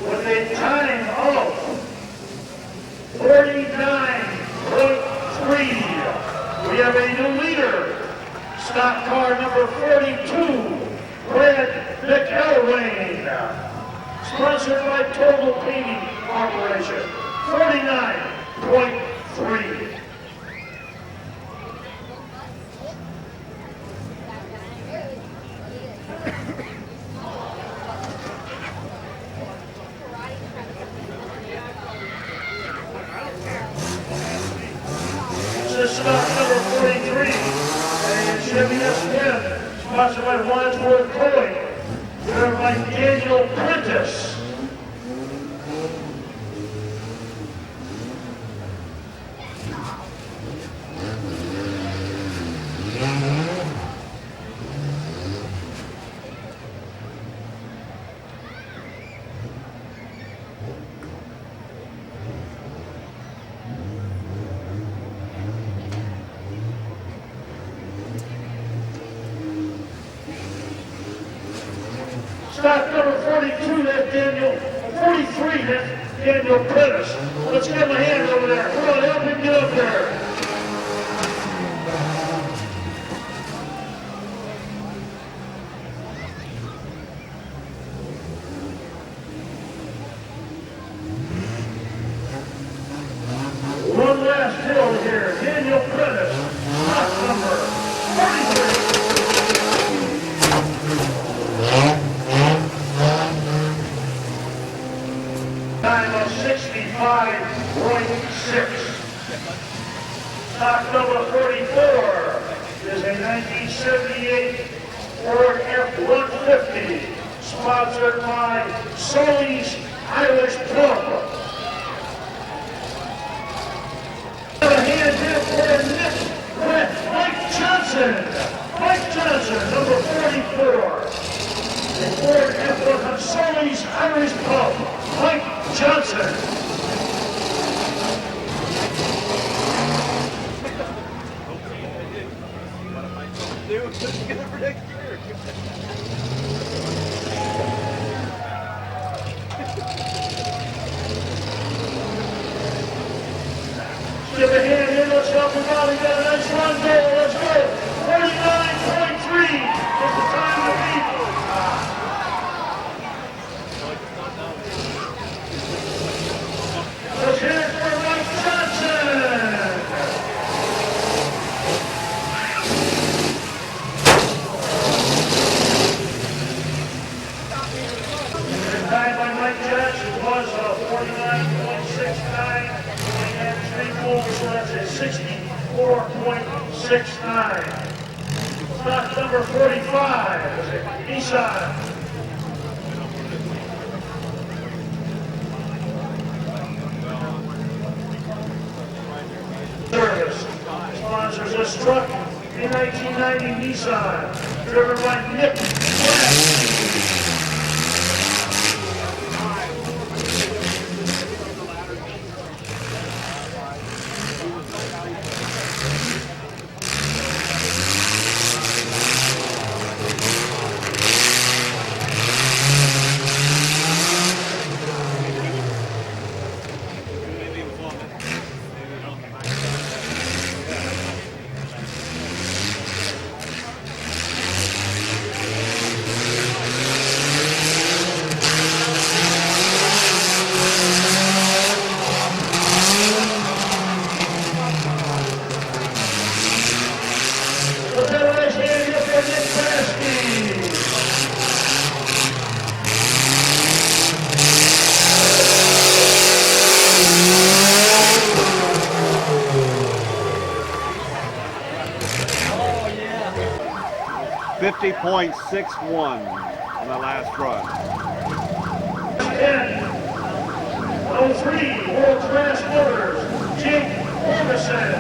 With a time of 49.3, we have a new leader. Stock car number 42, Brad McElwain, sponsored by Total Painting Corporation. 49.3. This is stock number 43, a Chevy S10, sponsored by Wadsworth Towing, driven by Daniel Prentice. Stock number 42, that's Daniel. 43, that's Daniel Prentice. Let's give him a hand over there. Come on, help him get up there. One last hill here. Daniel Prentice, stock number 43. Time of 65.6. number 44 is a 1978 Ford F-150, sponsored by Sully's Irish Pub. A hand here for Mike Johnson. Mike Johnson, number 44. A Ford F-150, Sully's Irish Pub. Mike Johnson. Dude, what's he gonna predict here? Give a hand here, let's help him out. He got a nice run goal. Let's go. 49.3 is the time to beat. Let's hear it for Mike Johnson. The time by Mike Johnson was 49.69. He had 3 goals, so that's a 64.69. Stock number 45 is a Nissan. Service sponsors this truck, a 1990 Nissan, driven by Nick West. Let's have a nice hand here for Nick Basky. 50.61 on the last run. 10. 03 World Class Motors, Jake Ferguson.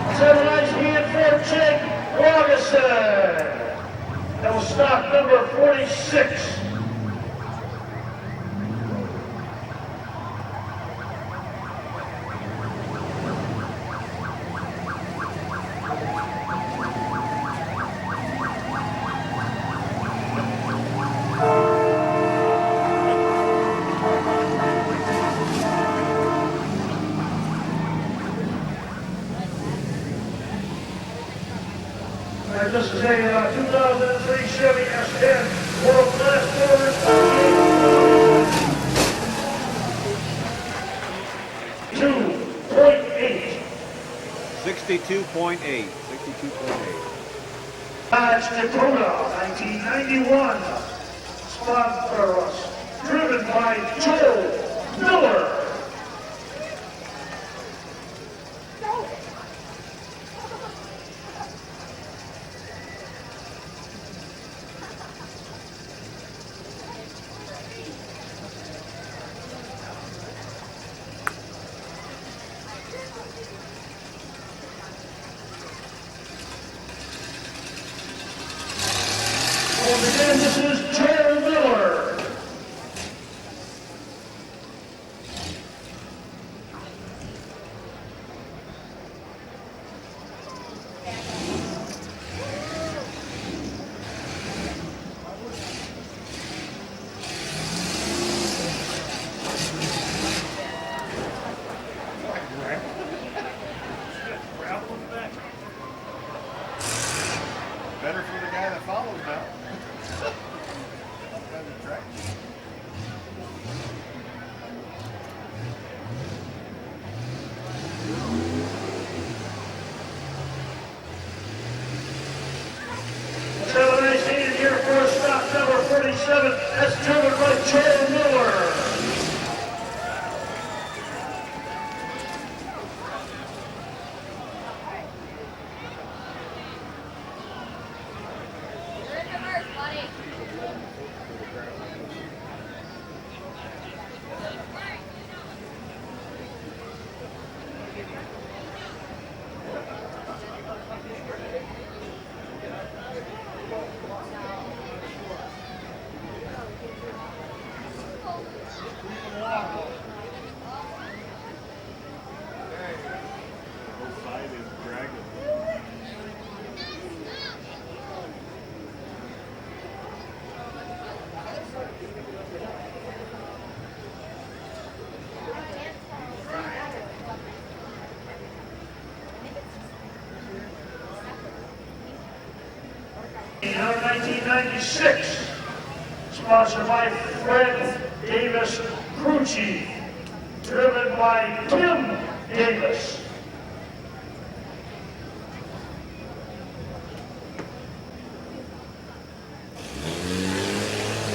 Let's have a nice hand for Jake Ferguson. That was stock number 46. This is a 2003 Chevy S10 World Class Motors. 2.8. 62.8. 62.8. Dodge Dakota, 1991. Sponsored, driven by Joel Miller. Once again, this is Joel Miller. Better for the guy that follows me. Seven here for stop number 47. That's driven by Joe Miller. You're in reverse, buddy. Both side is dragging. Now 1996, sponsored by Fred Davis Crucci, driven by Tim Davis.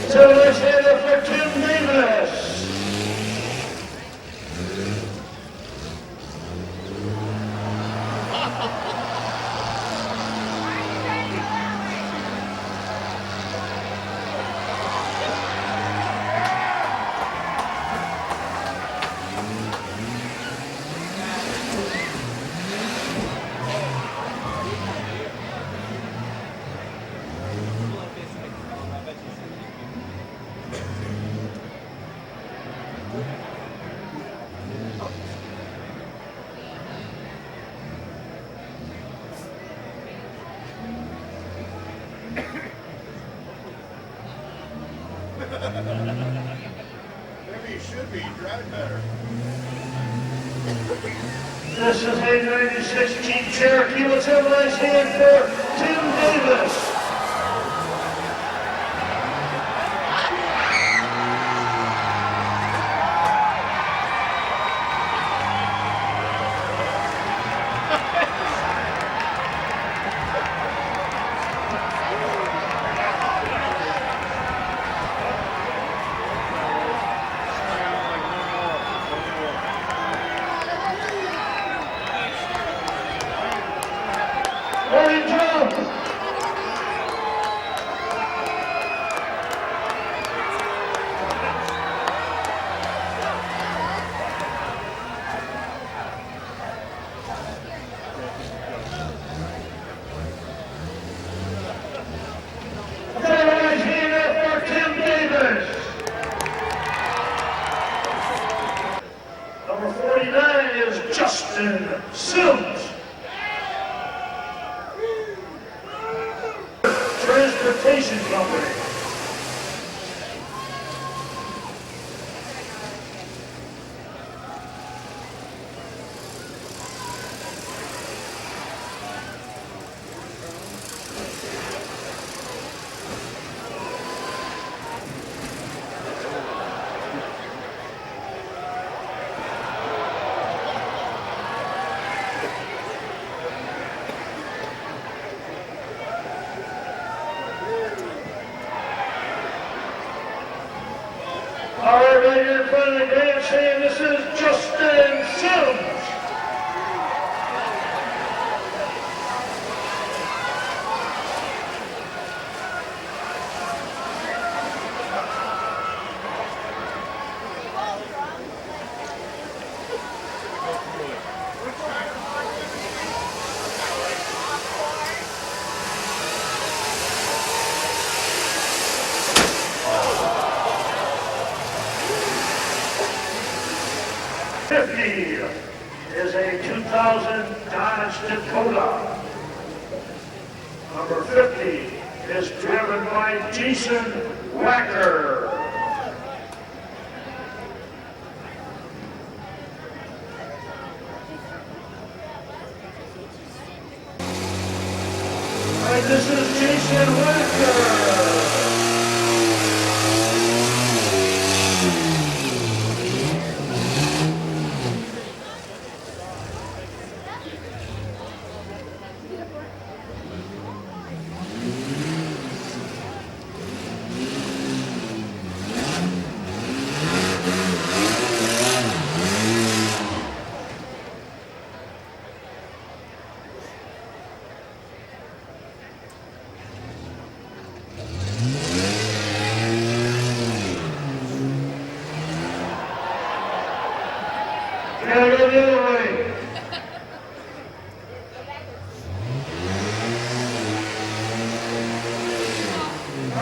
So let's hear it for Tim Davis. Maybe you should be. You drive better. This is a 96 Jeep Cherokee. Let's have a nice hand for Tim Davis. Morning, Joe. Otherwise, here for Tim Davis. Number 49 is Justin Sims. Transportation Company. All right, right here in front of the grandstand, this is Justin Sims. Is a 2000 Dodge Dakota. Number 50 is driven by Jason Wacker. All right, this is Jason Wacker.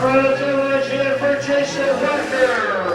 All right, let's do it again for Jason Wagner.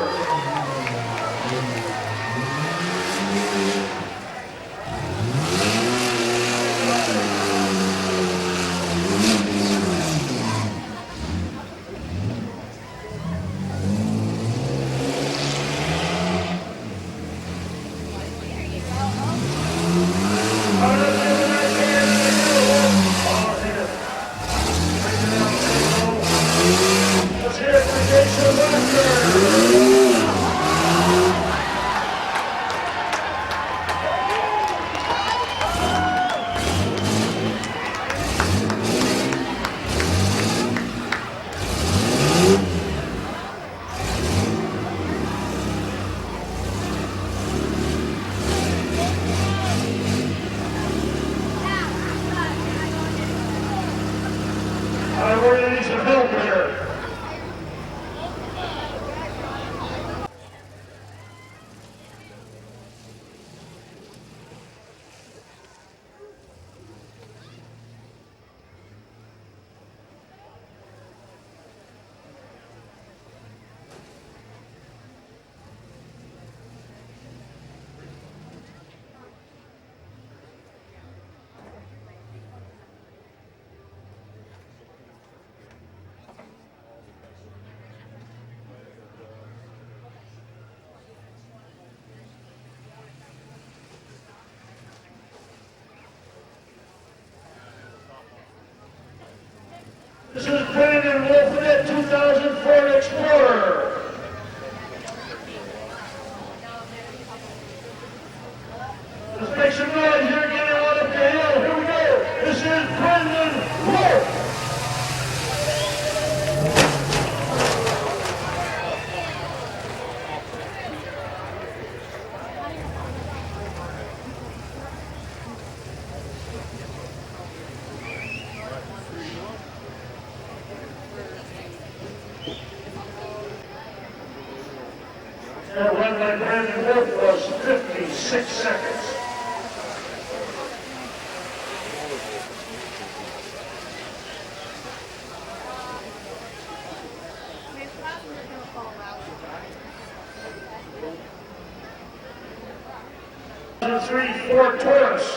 Let's hear it for Jason Wagner. All right, we're gonna need some help here. This is Brandon Wolf in that 2004 Explorer. Let's make some noise here, get it on up the hill. Here we go. This is Brandon Wolf. That run by Brandon Wolf was 56 seconds. Three Ford Taurus,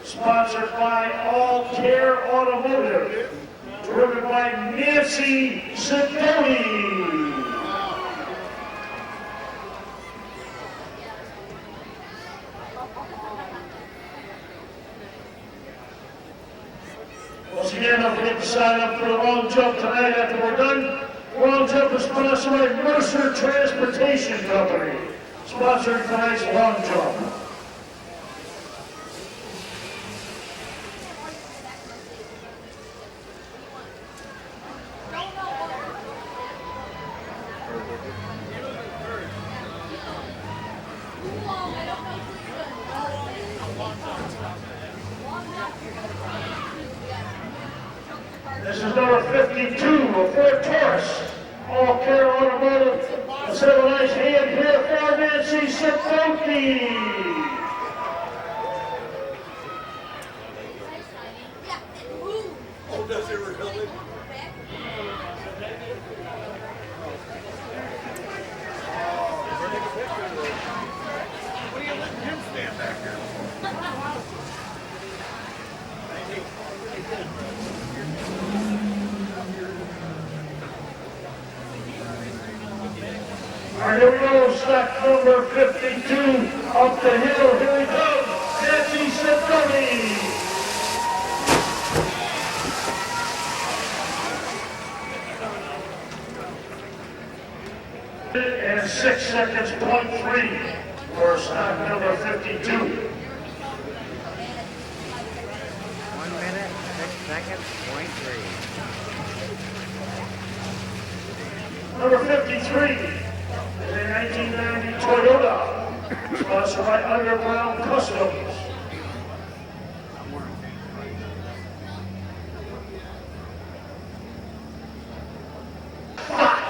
sponsored by All Care Automotive, driven by Nancy Sidoni. Once again, don't forget to sign up for the long jump tonight after we're done. Long jump is sponsored by Mercer Transportation Company, sponsoring tonight's long jump. This is number 52, a Ford Taurus. All Care Automotive. Let's have a nice hand here for Nancy Sidoni. Oh, does it really? What are you letting him stand back here? All right, here we go, stock number 52, up the hill, here we go, Nancy Sidoni. And 6 seconds, 0.3 for stock number 52. 1 minute, 6 seconds, 0.3. Number 53 is a 1990 Toyota, sponsored by Underground Customs. Fox.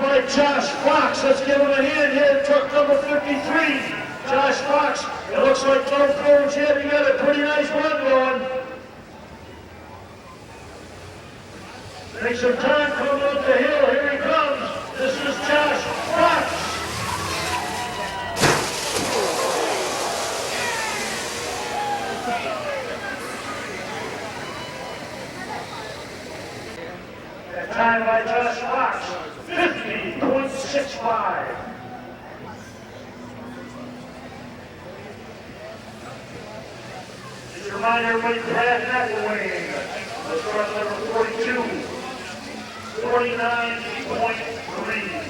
by Josh Fox. Let's give him a hand here. Truck number 53. Josh Fox. It looks like no cones yet. He got a pretty nice run going. Take some time coming up the hill. Here he comes. This is Josh Fox. That time by Josh Fox, 50.65. Just remind everybody, Brad McElwain, let's run number 42, 49.3.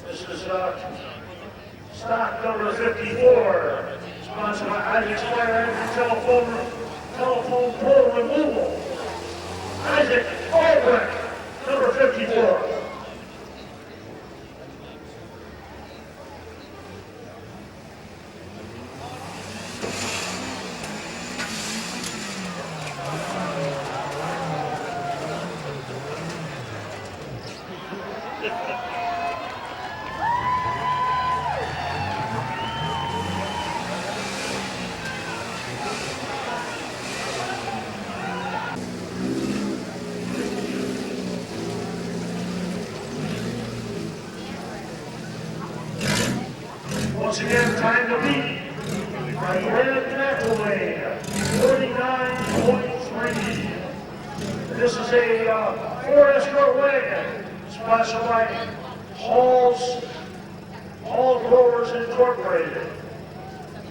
This is stock number 54, sponsored by Isaac's Fire and telephone pole removal. Isaac Albrecht, number 54. Once again, time to beat by Brad McElwain, 49.3. This is a Ford Escort wagon, sponsored by Hall Growers Incorporated,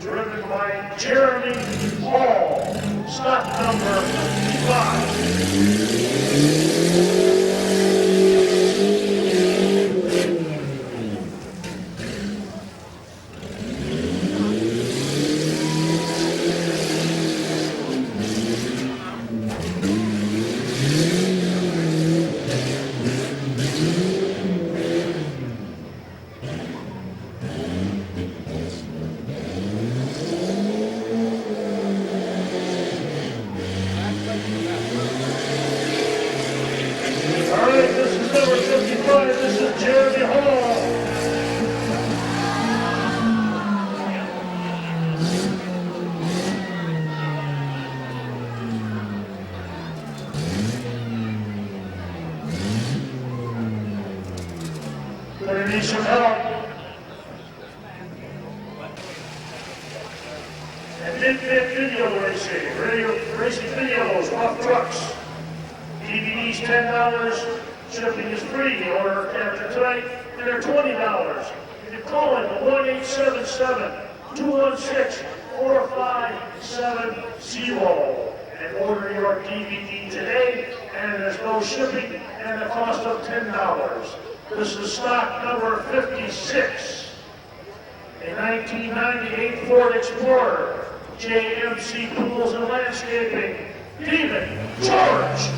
driven by Jeremy Hall, stock number 55. Gonna need some help. And Mid-Vid video racing videos off trucks. DVDs $10, shipping is free. Order after tonight, and they're $20. You can call in 1-877-216-4570 and order your DVD today, and there's no shipping and the cost of $10. This is stock number 56, a 1998 Ford Explorer, JMC Pools and Landscaping, David George.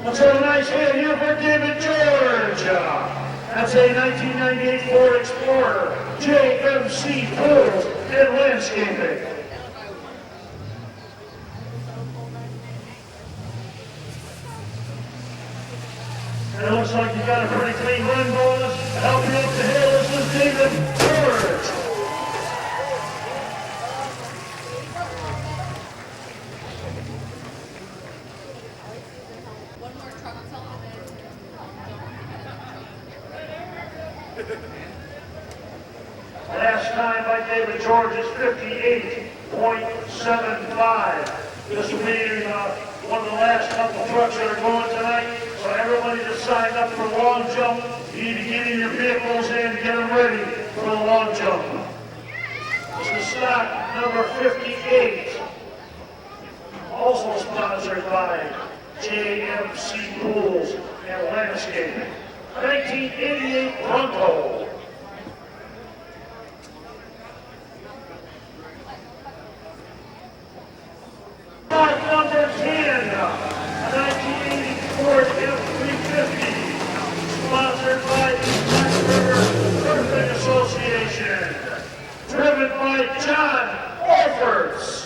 Let's have a nice hand here for David George. That's a 1998 Ford Explorer, JMC Pools and Landscaping. And it looks like you got a pretty clean run, boys. Help you up the hill. This is David George. One more truck television. Last time by David George is 58.75. This will be one of the last couple trucks that are going tonight. So everybody that signed up for the long jump, you need to get in your vehicles and get them ready for the long jump. This is stock number 58. Also sponsored by JMC Pools and Landscaping. 1988 Bronco. Stock number 10, a 1984 F350, sponsored by the Black River Surfing Association, driven by John Orfords.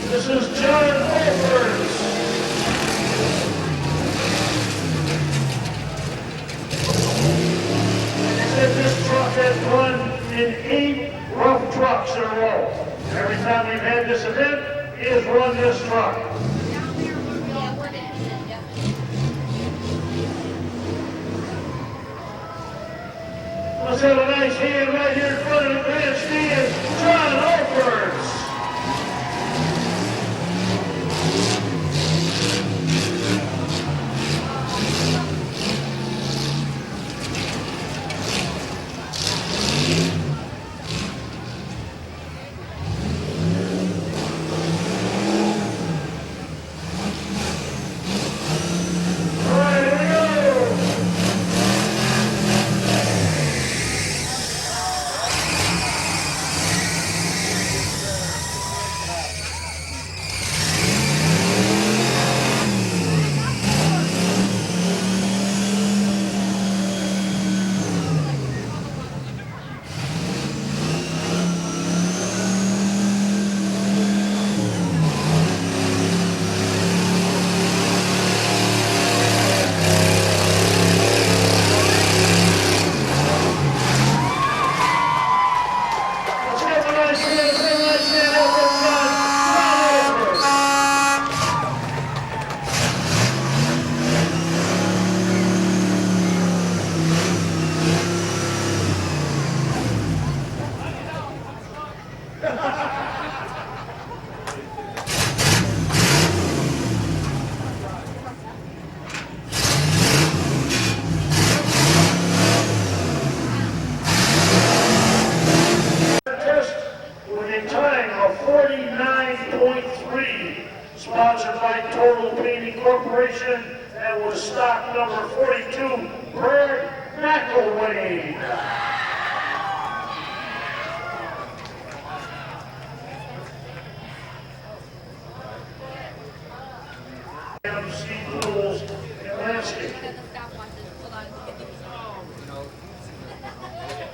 This is John Orfords. This truck has run in 8 rough trucks in a row. Every time we've had this event, he has run this truck. Let's have a nice hand right here in front of the grandstand, John Orfords. Sponsored by Total Painting Corporation, and was stock number 42, Brad McElwain. MC Pools and Landscaping.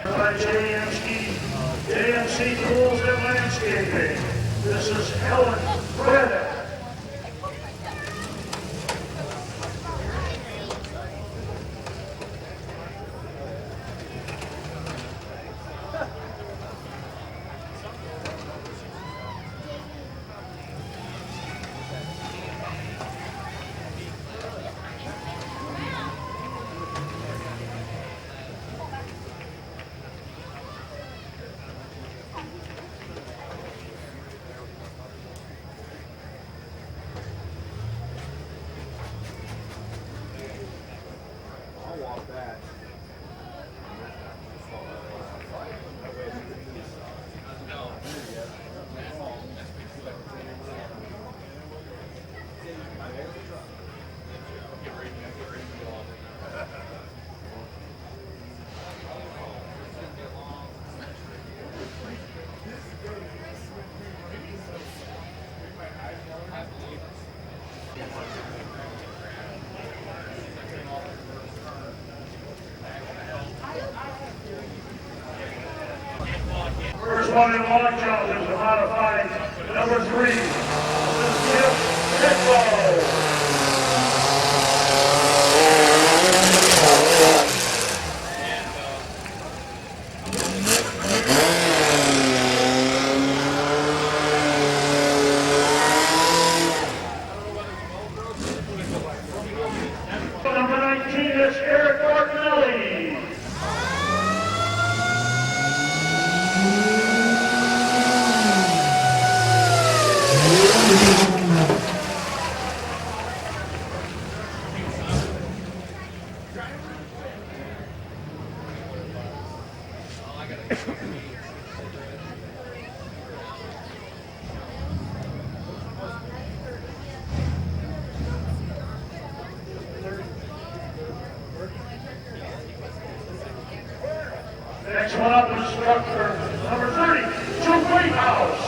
By JMC Pools and Landscaping. This is Helen Brennan. First one in long jump is a modified number 3. This is Jeff Pitlow. Next one up is instructor number 30, Joe Greenhouse.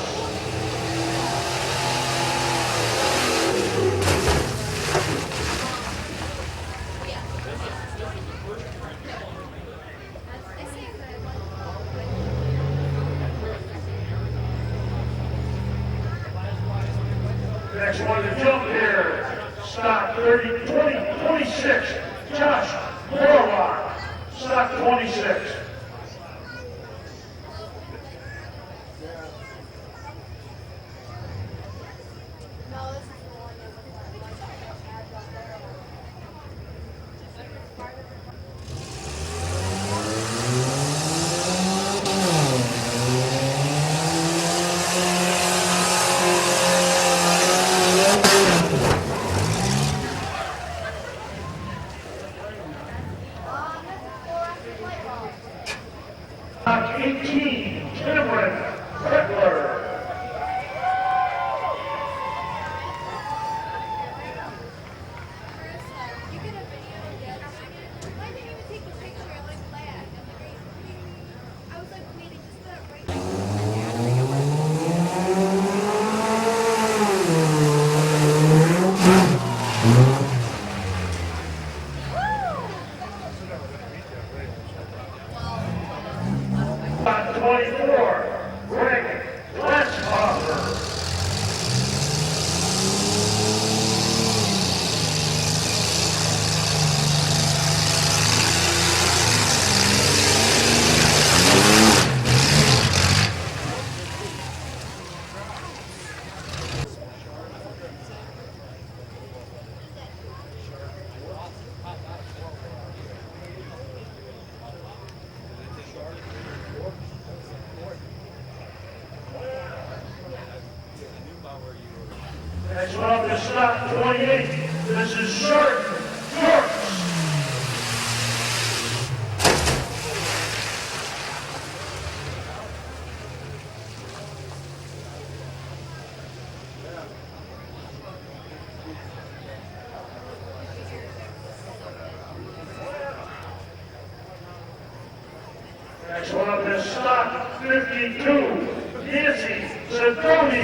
Next one to jump here, stock 30, 20, 26, Josh Morlock, stock 26. Stock 18, Cameron Butler. You get a video yet? Why didn't you even take the picture? I was glad. I was like, waiting, just that right. Stock 24, Greg Leshofer. Next one up is stock 28. This is Shark Yorks. Next one up is stock 52. Nancy Sedoni.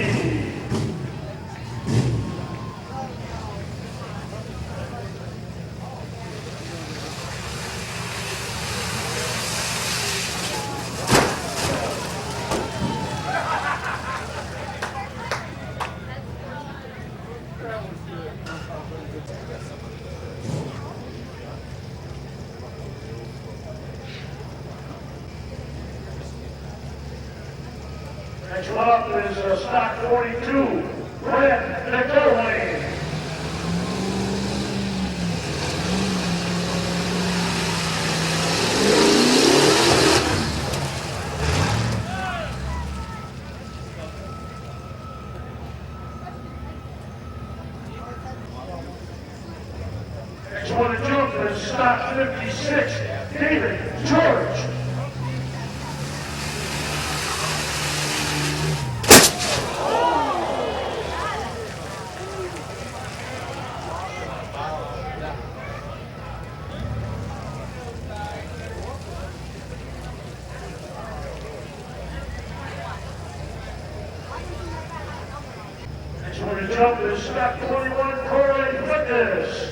Next one up is stock 42, Brett McElwain. Next one to jump is stock 56, David George. Next one to jump is stock 21, Corey Fitness.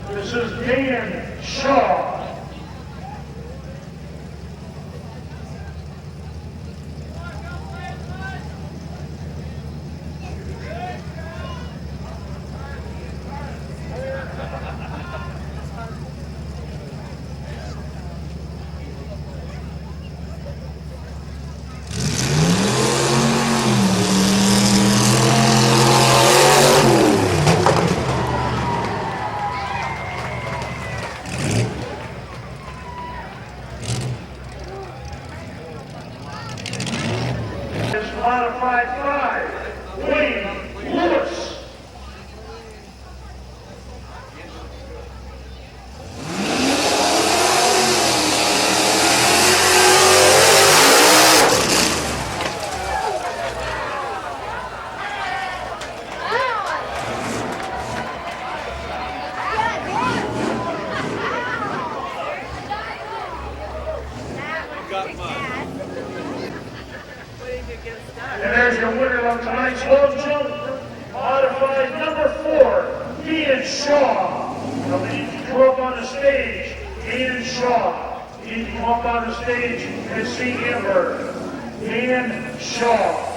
This is Dan Shaw. Modified 5, Wayne Lewis. And there's your winner of tonight's long jump, modified number 4, Ian Shaw. Now we need to come up on the stage, Ian Shaw. You need to come up on the stage and see Amber. Ian Shaw.